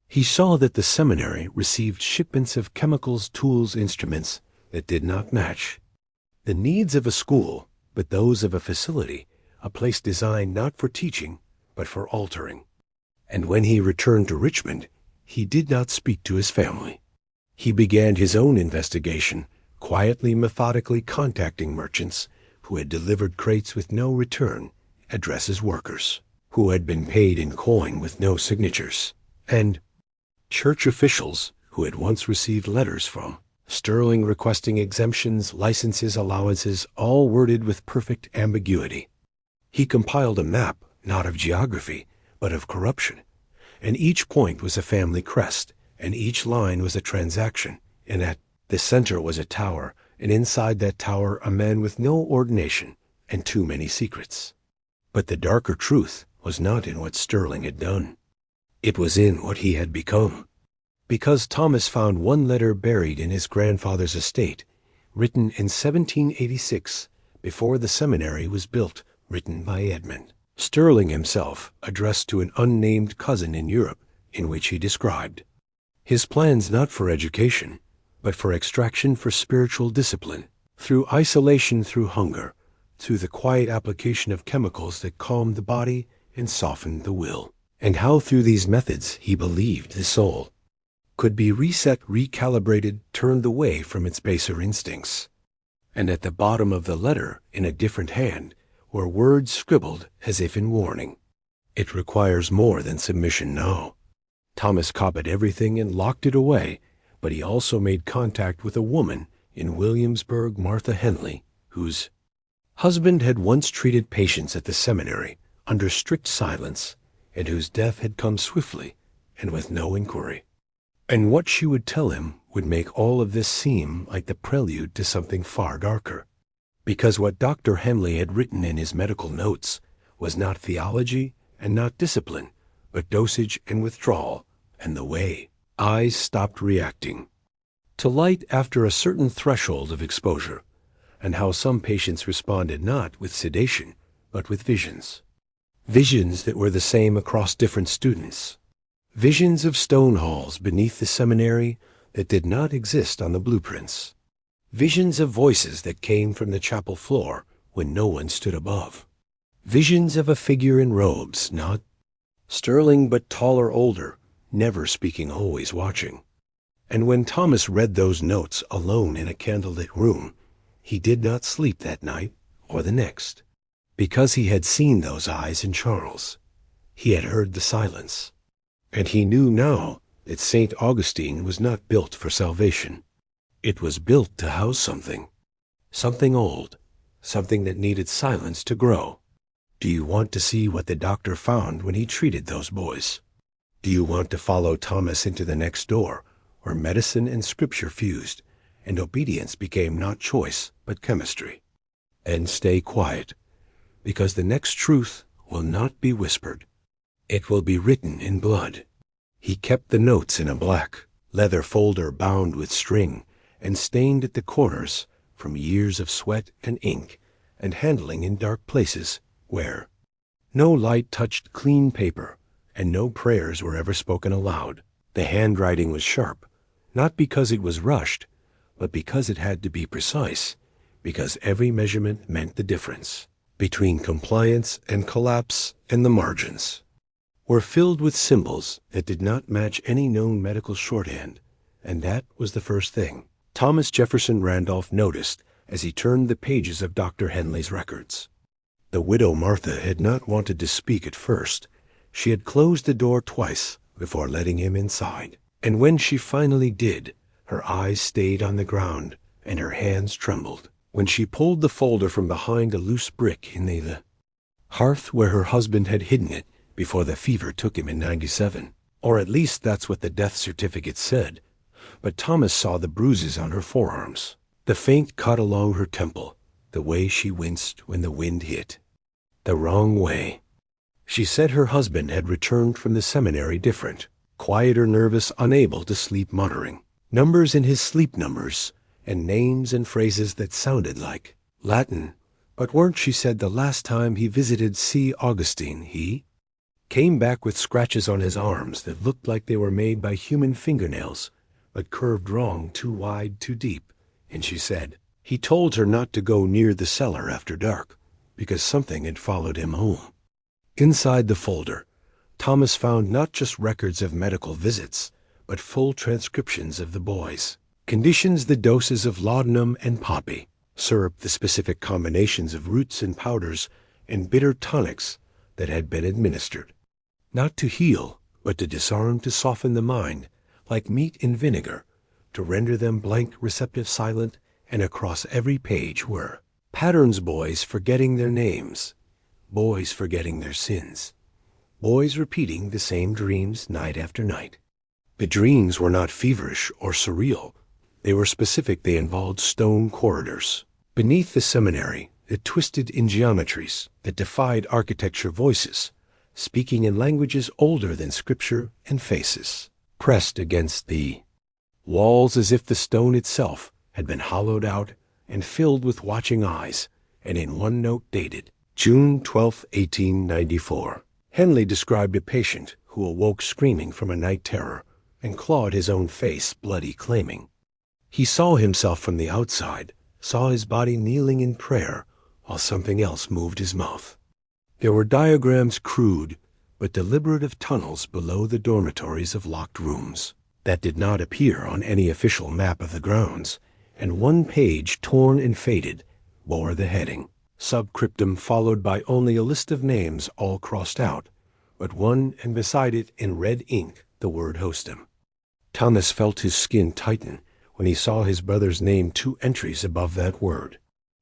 He saw that the seminary received shipments of chemicals, tools, instruments that did not match the needs of a school, but those of a facility, a place designed not for teaching, but for altering. And when he returned to Richmond, he did not speak to his family. He began his own investigation, quietly, methodically contacting merchants who had delivered crates with no return, addresses workers who had been paid in coin with no signatures, and church officials who had once received letters from Sterling requesting exemptions, licenses, allowances, all worded with perfect ambiguity. He compiled a map, not of geography, but of corruption, and each point was a family crest, and each line was a transaction, and at the center was a tower, and inside that tower a man with no ordination and too many secrets. But the darker truth was not in what Sterling had done. It was in what he had become. Because Thomas found one letter buried in his grandfather's estate, written in 1786, before the seminary was built, written by Edmund Sterling himself, addressed to an unnamed cousin in Europe, in which he described his plans not for education, but for extraction, for spiritual discipline, through isolation, through hunger, through the quiet application of chemicals that calmed the body and softened the will, and how through these methods he believed the soul could be reset, recalibrated, turned away from its baser instincts. And at the bottom of the letter, in a different hand, were words scribbled as if in warning. It requires more than submission now. Thomas copied everything and locked it away, but he also made contact with a woman in Williamsburg, Martha Henley, whose husband had once treated patients at the seminary under strict silence, and whose death had come swiftly and with no inquiry. And what she would tell him would make all of this seem like the prelude to something far darker. Because what Dr. Henley had written in his medical notes was not theology and not discipline, but dosage and withdrawal, and the way eyes stopped reacting to light after a certain threshold of exposure, and how some patients responded not with sedation, but with visions. Visions that were the same across different students. Visions of stone halls beneath the seminary that did not exist on the blueprints. Visions of voices that came from the chapel floor when no one stood above. Visions of a figure in robes, not Sterling but taller, older, never speaking, always watching. And when Thomas read those notes alone in a candlelit room, he did not sleep that night or the next, because he had seen those eyes in Charles. He had heard the silence. And he knew now that St. Augustine was not built for salvation. It was built to house something. Something old. Something that needed silence to grow. Do you want to see what the doctor found when he treated those boys? Do you want to follow Thomas into the next door, where medicine and scripture fused, and obedience became not choice, but chemistry? And stay quiet, because the next truth will not be whispered. It will be written in blood. He kept the notes in a black leather folder bound with string and stained at the corners from years of sweat and ink and handling in dark places where no light touched clean paper and no prayers were ever spoken aloud. The handwriting was sharp, not because it was rushed, but because it had to be precise, because every measurement meant the difference between compliance and collapse, and the margins were filled with symbols that did not match any known medical shorthand, and that was the first thing Thomas Jefferson Randolph noticed as he turned the pages of Dr. Henley's records. The widow Martha had not wanted to speak at first. She had closed the door twice before letting him inside, and when she finally did, her eyes stayed on the ground and her hands trembled when she pulled the folder from behind a loose brick in the hearth where her husband had hidden it before the fever took him in '97. Or at least that's what the death certificate said. But Thomas saw the bruises on her forearms, the faint cut along her temple, the way she winced when the wind hit. The wrong way. She said her husband had returned from the seminary different, quieter, nervous, unable to sleep, muttering numbers in his sleep numbers, and names and phrases that sounded like Latin. But weren't, she said, the last time he visited C. Augustine, he came back with scratches on his arms that looked like they were made by human fingernails, but curved wrong, too wide, too deep. And she said he told her not to go near the cellar after dark, because something had followed him home. Inside the folder, Thomas found not just records of medical visits, but full transcriptions of the boys, conditions, the doses of laudanum and poppy, syrup, the specific combinations of roots and powders, and bitter tonics that had been administered, not to heal, but to disarm, to soften the mind, like meat in vinegar, to render them blank, receptive, silent, and across every page were patterns: boys forgetting their names, boys forgetting their sins, boys repeating the same dreams night after night. The dreams were not feverish or surreal. They were specific. They involved stone corridors beneath the seminary that twisted in geometries that defied architecture, voices speaking in languages older than scripture, and faces pressed against the walls as if the stone itself had been hollowed out and filled with watching eyes, and in one note dated June 12, 1894. Henley described a patient who awoke screaming from a night terror and clawed his own face, bloody, claiming he saw himself from the outside, saw his body kneeling in prayer while something else moved his mouth. There were diagrams, crude but deliberate, of tunnels below the dormitories of locked rooms that did not appear on any official map of the grounds, and one page, torn and faded, bore the heading Subcryptum, followed by only a list of names all crossed out, but one, and beside it in red ink the word Hostum. Thomas felt his skin tighten when he saw his brother's name 2 entries above that word.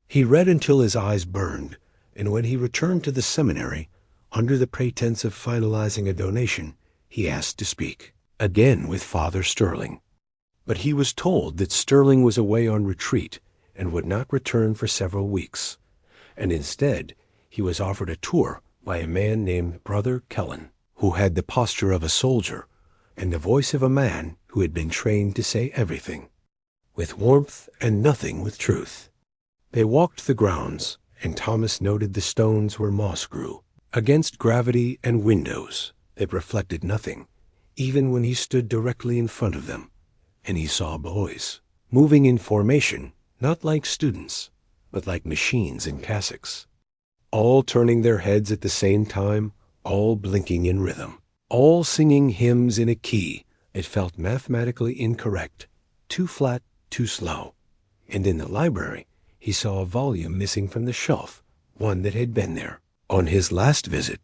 He read until his eyes burned, and when he returned to the seminary, under the pretense of finalizing a donation, he asked to speak, again with Father Sterling. But he was told that Sterling was away on retreat and would not return for several weeks, and instead he was offered a tour by a man named Brother Kellen, who had the posture of a soldier and the voice of a man who had been trained to say everything with warmth and nothing with truth. They walked the grounds, and Thomas noted the stones where moss grew, against gravity and windows that reflected nothing, even when he stood directly in front of them, and he saw boys, moving in formation, not like students, but like machines in cassocks, all turning their heads at the same time, all blinking in rhythm, all singing hymns in a key that felt mathematically incorrect, too flat, too slow. And in the library, he saw a volume missing from the shelf, one that had been there on his last visit.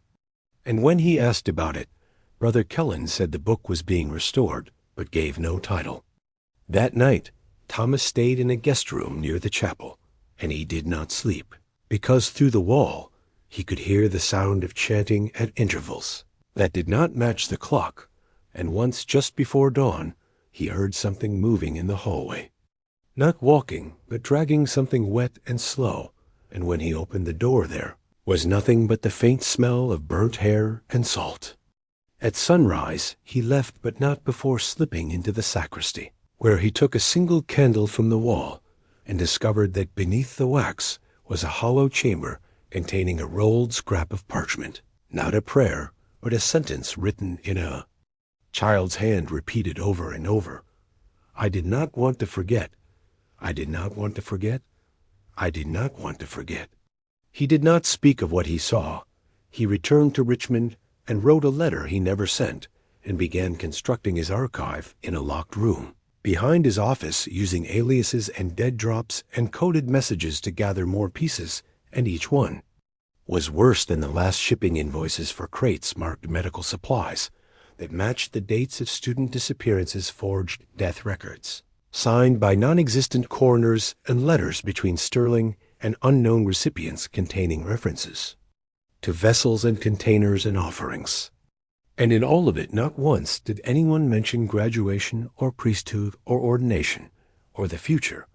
And when he asked about it, Brother Kellen said the book was being restored, but gave no title. That night, Thomas stayed in a guest room near the chapel, and he did not sleep, because through the wall he could hear the sound of chanting at intervals that did not match the clock, and once just before dawn he heard something moving in the hallway. Not walking, but dragging something wet and slow, and when he opened the door there was nothing but the faint smell of burnt hair and salt. At sunrise he left, but not before slipping into the sacristy, where he took a single candle from the wall and discovered that beneath the wax was a hollow chamber containing a rolled scrap of parchment, not a prayer, but a sentence written in a child's hand, repeated over and over. I did not want to forget. I did not want to forget. I did not want to forget. He did not speak of what he saw. He returned to Richmond and wrote a letter he never sent, and began constructing his archive in a locked room behind his office, using aliases and dead drops and coded messages to gather more pieces, and each one was worse than the last shipping invoices for crates marked medical supplies that matched the dates of student disappearances, forged death records, signed by non-existent coroners, and letters between Sterling and unknown recipients containing references to vessels and containers and offerings. And in all of it, not once did anyone mention graduation or priesthood or ordination or the future,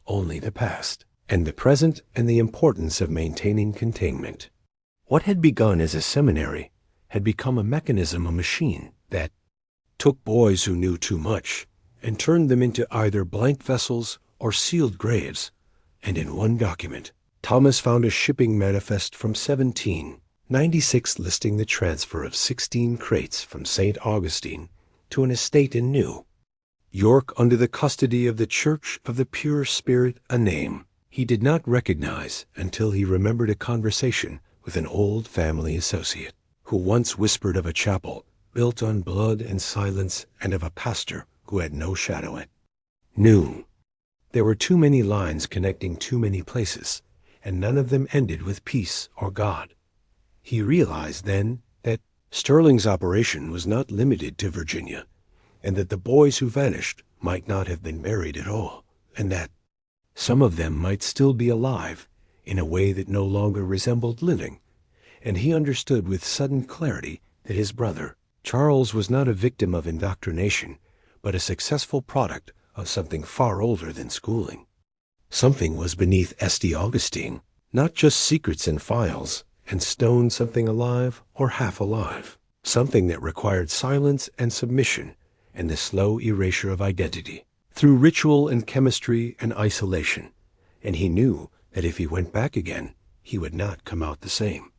only the past and the present, and the importance of maintaining containment. What had begun as a seminary had become a mechanism, a machine that took boys who knew too much and turned them into either blank vessels or sealed graves. And in one document, Thomas found a shipping manifest from 1796 listing the transfer of 16 crates from St. Augustine to an estate in New York under the custody of the Church of the Pure Spirit, a name he did not recognize until he remembered a conversation with an old family associate who once whispered of a chapel built on blood and silence, and of a pastor who had no shadow at noon. There were too many lines connecting too many places, and none of them ended with peace or God. He realized then that Sterling's operation was not limited to Virginia, and that the boys who vanished might not have been buried at all, and that some of them might still be alive in a way that no longer resembled living. And he understood with sudden clarity that his brother, Charles, was not a victim of indoctrination, but a successful product of something far older than schooling. Something was beneath St. Augustine, not just secrets and files, and stone, something alive or half alive, something that required silence and submission and the slow erasure of identity through ritual and chemistry and isolation. And he knew that if he went back again, he would not come out the same.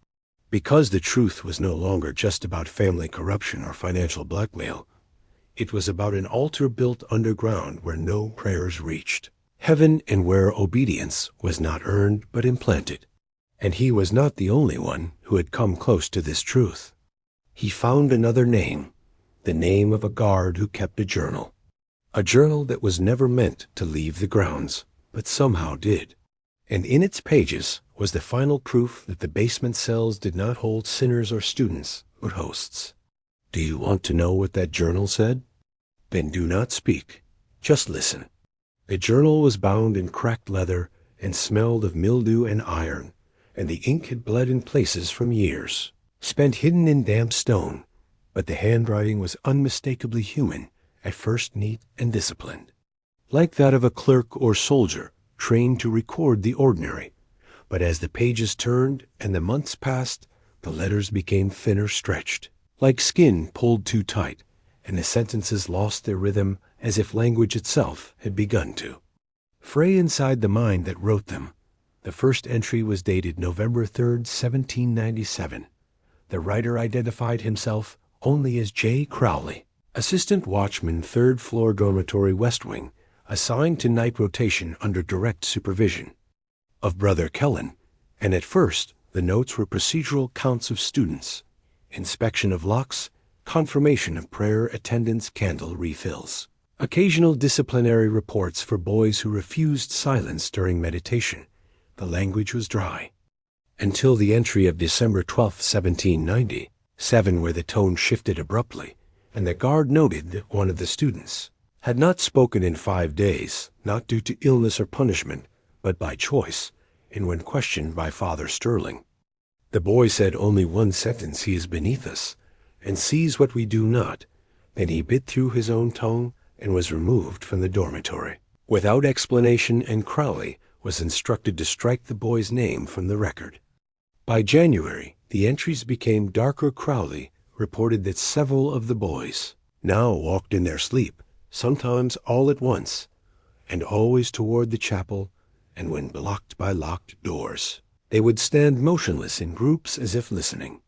Because the truth was no longer just about family corruption or financial blackmail. It was about an altar built underground where no prayers reached heaven, and where obedience was not earned but implanted. And he was not the only one who had come close to this truth. He found another name, the name of a guard who kept a journal that was never meant to leave the grounds, but somehow did. And in its pages was the final proof that the basement cells did not hold sinners or students, but hosts. Do you want to know what that journal said? Then do not speak. Just listen. The journal was bound in cracked leather and smelled of mildew and iron, and the ink had bled in places from years. spent hidden in damp stone, but the handwriting was unmistakably human, at first neat and disciplined, like that of a clerk or soldier trained to record the ordinary. But as the pages turned and the months passed, the letters became thinner stretched, like skin pulled too tight, and the sentences lost their rhythm as if language itself had begun to fray inside the mind that wrote them. The first entry was dated November 3rd, 1797. The writer identified himself only as J. Crowley, assistant watchman, third floor dormitory west wing, assigned to night rotation under direct supervision of Brother Kellen, and at first the notes were procedural counts of students, inspection of locks, confirmation of prayer attendance, candle refills, occasional disciplinary reports for boys who refused silence during meditation. The language was dry. Until the entry of December 12, 1797, where the tone shifted abruptly, and the guard noted that one of the students had not spoken in 5 days, not due to illness or punishment, but by choice, and when questioned by Father Sterling, the boy said only one sentence: "He is beneath us, and sees what we do not." Then he bit through his own tongue and was removed from the dormitory without explanation, and Crowley was instructed to strike the boy's name from the record. By January, the entries became darker. Crowley reported that several of the boys now walked in their sleep, sometimes all at once, and always toward the chapel, and when blocked by locked doors, they would stand motionless in groups as if listening.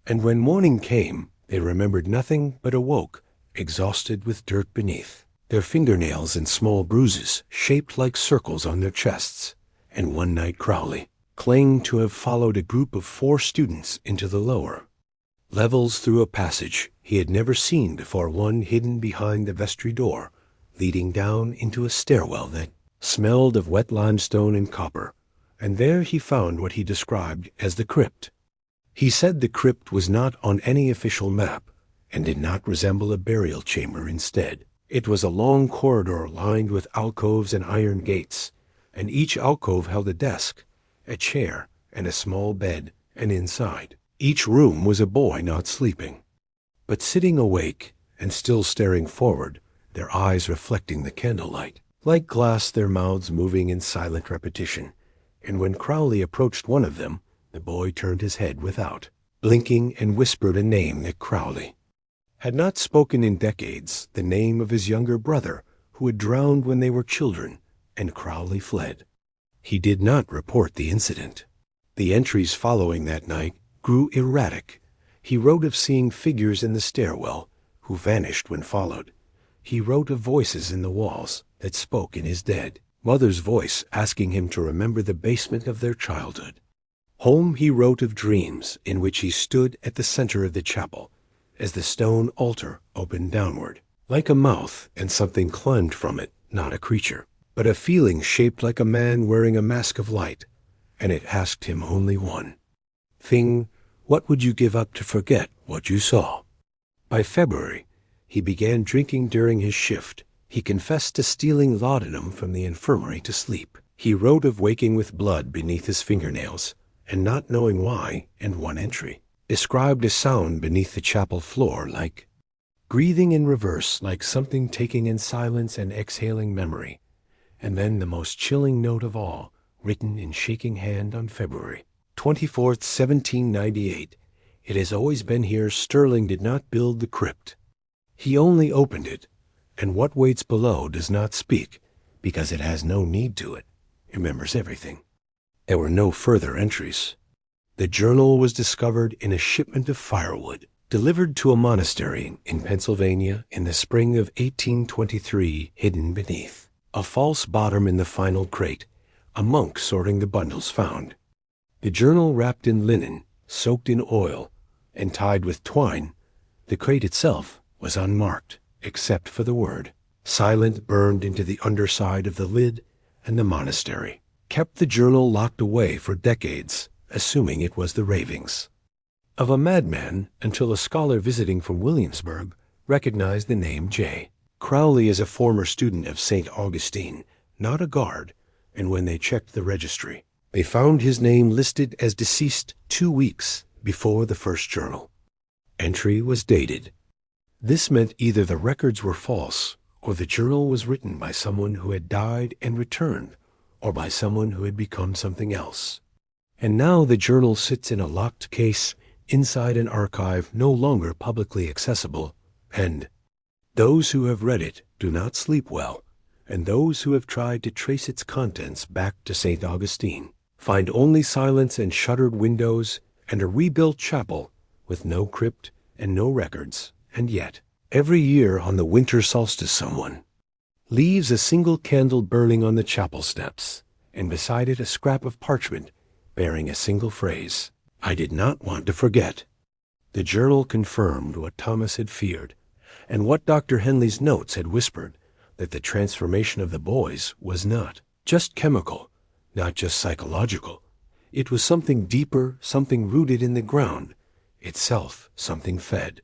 And when morning came, they remembered nothing but awoke, exhausted with dirt beneath, their fingernails and small bruises shaped like circles on their chests. And one night Crowley claimed to have followed a group of 4 students into the lower levels through a passage he had never seen before, one hidden behind the vestry door, leading down into a stairwell that smelled of wet limestone and copper, and there he found what he described as the crypt. He said the crypt was not on any official map, and did not resemble a burial chamber. Instead, it was a long corridor lined with alcoves and iron gates, and each alcove held a desk, a chair, and a small bed, and inside each room was a boy not sleeping, but sitting awake and still staring forward, their eyes reflecting the candlelight. Like glass, their mouths moving in silent repetition, and when Crowley approached one of them, the boy turned his head without blinking and whispered a name that Crowley had not spoken in decades, the name of his younger brother who had drowned when they were children, and Crowley fled. He did not report the incident. The entries following that night grew erratic. He wrote of seeing figures in the stairwell who vanished when followed. He wrote of voices in the walls that spoke in his dead mother's voice, asking him to remember the basement of their childhood home. He wrote of dreams in which he stood at the center of the chapel as the stone altar opened downward, like a mouth, and something climbed from it, not a creature, but a feeling shaped like a man wearing a mask of light, and it asked him only one thing: what would you give up to forget what you saw? By February, he began drinking during his shift. He confessed to stealing laudanum from the infirmary to sleep. He wrote of waking with blood beneath his fingernails, and not knowing why, and one entry described a sound beneath the chapel floor, like breathing in reverse, like something taking in silence and exhaling memory. And then the most chilling note of all, written in shaking hand on February 24th, 1798. It has always been here. Sterling did not build the crypt. He only opened it, and what waits below does not speak, because it has no need to. It remembers everything. There were no further entries. The journal was discovered in a shipment of firewood, delivered to a monastery in Pennsylvania in the spring of 1823, hidden beneath a false bottom in the final crate, a monk sorting the bundles found. The journal wrapped in linen, soaked in oil, and tied with twine. The crate itself was unmarked, except for the word "silent" burned into the underside of the lid, and the monastery kept the journal locked away for decades, assuming it was the ravings of a madman, until a scholar visiting from Williamsburg recognized the name J. Crowley as a former student of St. Augustine, not a guard, and when they checked the registry, they found his name listed as deceased 2 weeks before the first journal. Entry was dated. This meant either the records were false, or the journal was written by someone who had died and returned, or by someone who had become something else. And now the journal sits in a locked case inside an archive no longer publicly accessible, and those who have read it do not sleep well, and those who have tried to trace its contents back to St. Augustine find only silence and shuttered windows and a rebuilt chapel with no crypt and no records. And yet, every year on the winter solstice someone leaves a single candle burning on the chapel steps, and beside it a scrap of parchment bearing a single phrase, "I did not want to forget." The journal confirmed what Thomas had feared, and what Dr. Henley's notes had whispered, that the transformation of the boys was not just chemical, not just psychological. It was something deeper, something rooted in the ground, itself something fed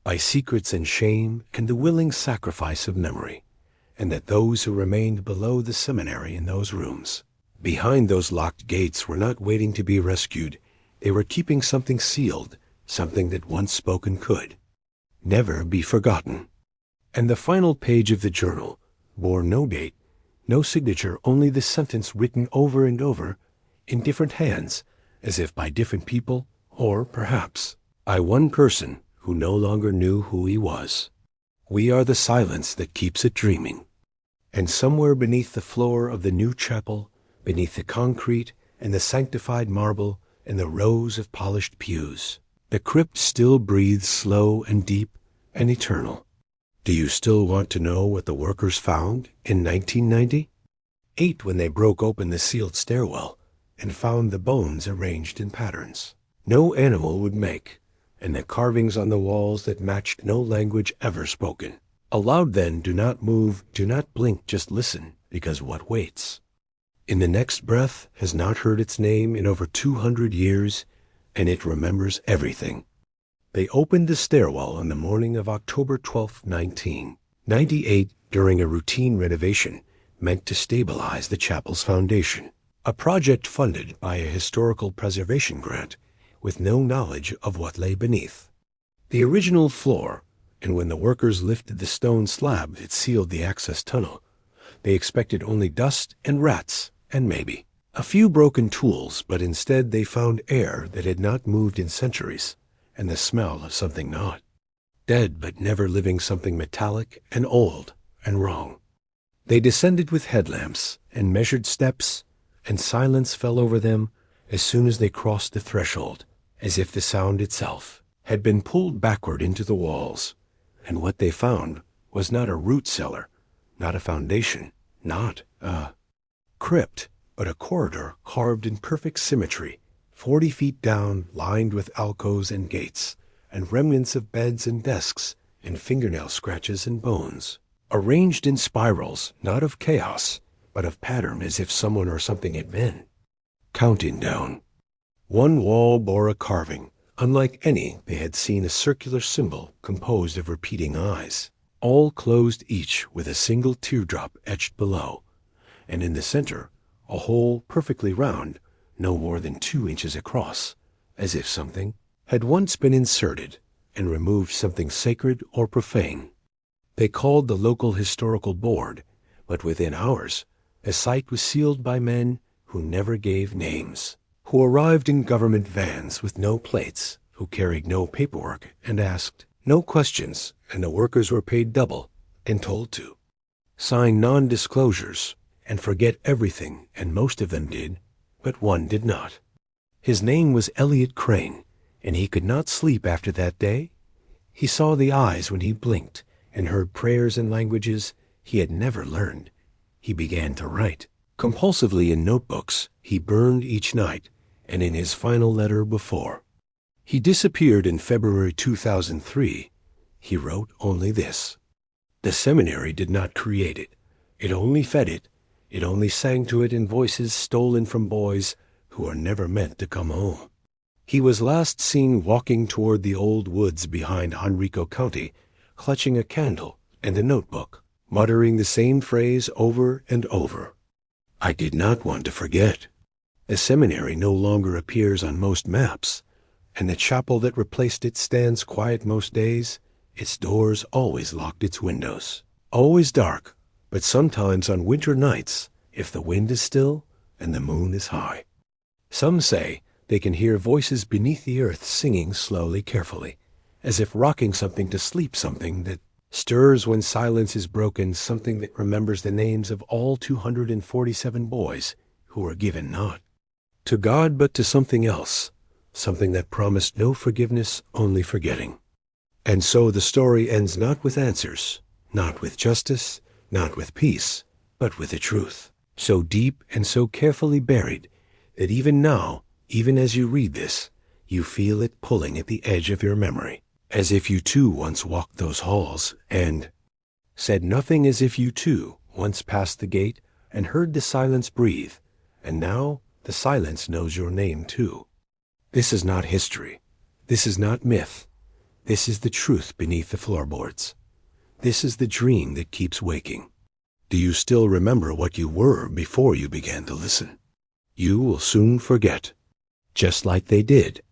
by secrets and shame and the willing sacrifice of memory, and that those who remained below the seminary in those rooms, behind those locked gates, were not waiting to be rescued. They were keeping something sealed, something that once spoken could never be forgotten. And the final page of the journal bore no date, no signature, only the sentence written over and over in different hands, as if by different people, or perhaps by one person who no longer knew who he was. "We are the silence that keeps it dreaming." And somewhere beneath the floor of the new chapel, beneath the concrete and the sanctified marble and the rows of polished pews, the crypt still breathes slow and deep and eternal. Do you still want to know what the workers found in 1990? 8 when they broke open the sealed stairwell and found the bones arranged in patterns no animal would make, and the carvings on the walls that matched no language ever spoken. Aloud then, do not move, do not blink, just listen, because what waits in the next breath has not heard its name in over 200 years, and it remembers everything. They opened the stairwell on the morning of October 12, 1998, during a routine renovation meant to stabilize the chapel's foundation, a project funded by a historical preservation grant with no knowledge of what lay beneath the original floor. And when the workers lifted the stone slab that sealed the access tunnel, they expected only dust and rats and maybe a few broken tools, but instead they found air that had not moved in centuries, and the smell of something not dead but never living, something metallic and old and wrong. They descended with headlamps and measured steps, and silence fell over them as soon as they crossed the threshold, as if the sound itself had been pulled backward into the walls. And what they found was not a root cellar, not a foundation, not a crypt, but a corridor carved in perfect symmetry, 40 feet down, lined with alcoves and gates, and remnants of beds and desks, and fingernail scratches and bones, arranged in spirals, not of chaos, but of pattern, as if someone or something had been counting down. One wall bore a carving, unlike any they had seen, a circular symbol composed of repeating eyes, all closed, each with a single teardrop etched below, and in the center a hole perfectly round, no more than 2 inches across, as if something had once been inserted and removed, something sacred or profane. They called the local historical board, but within hours the site was sealed by men who never gave names, who arrived in government vans with no plates, who carried no paperwork and asked no questions, and the workers were paid double and told to sign non-disclosures and forget everything, and most of them did, but one did not. His name was Elliot Crane, and he could not sleep after that day. He saw the eyes when he blinked and heard prayers in languages he had never learned. He began to write compulsively in notebooks he burned each night, and in his final letter before he disappeared in February 2003, he wrote only this: "The seminary did not create it. It only fed it. It only sang to it in voices stolen from boys who are never meant to come home." He was last seen walking toward the old woods behind Henrico County, clutching a candle and a notebook, muttering the same phrase over and over: "I did not want to forget." The seminary no longer appears on most maps, and the chapel that replaced it stands quiet most days, its doors always locked, its windows. Always dark, but sometimes on winter nights, if the wind is still and the moon is high. Some say they can hear voices beneath the earth singing slowly, carefully, as if rocking something to sleep, something that stirs when silence is broken, something that remembers the names of all 247 boys who were given not to God but to something else, something that promised no forgiveness, only forgetting. And so the story ends not with answers, not with justice, not with peace, but with the truth, so deep and so carefully buried that even now, even as you read this, you feel it pulling at the edge of your memory, as if you too once walked those halls and said nothing, as if you too once passed the gate and heard the silence breathe, and now the silence knows your name too. This is not history. This is not myth. This is the truth beneath the floorboards. This is the dream that keeps waking. Do you still remember what you were before you began to listen? You will soon forget, just like they did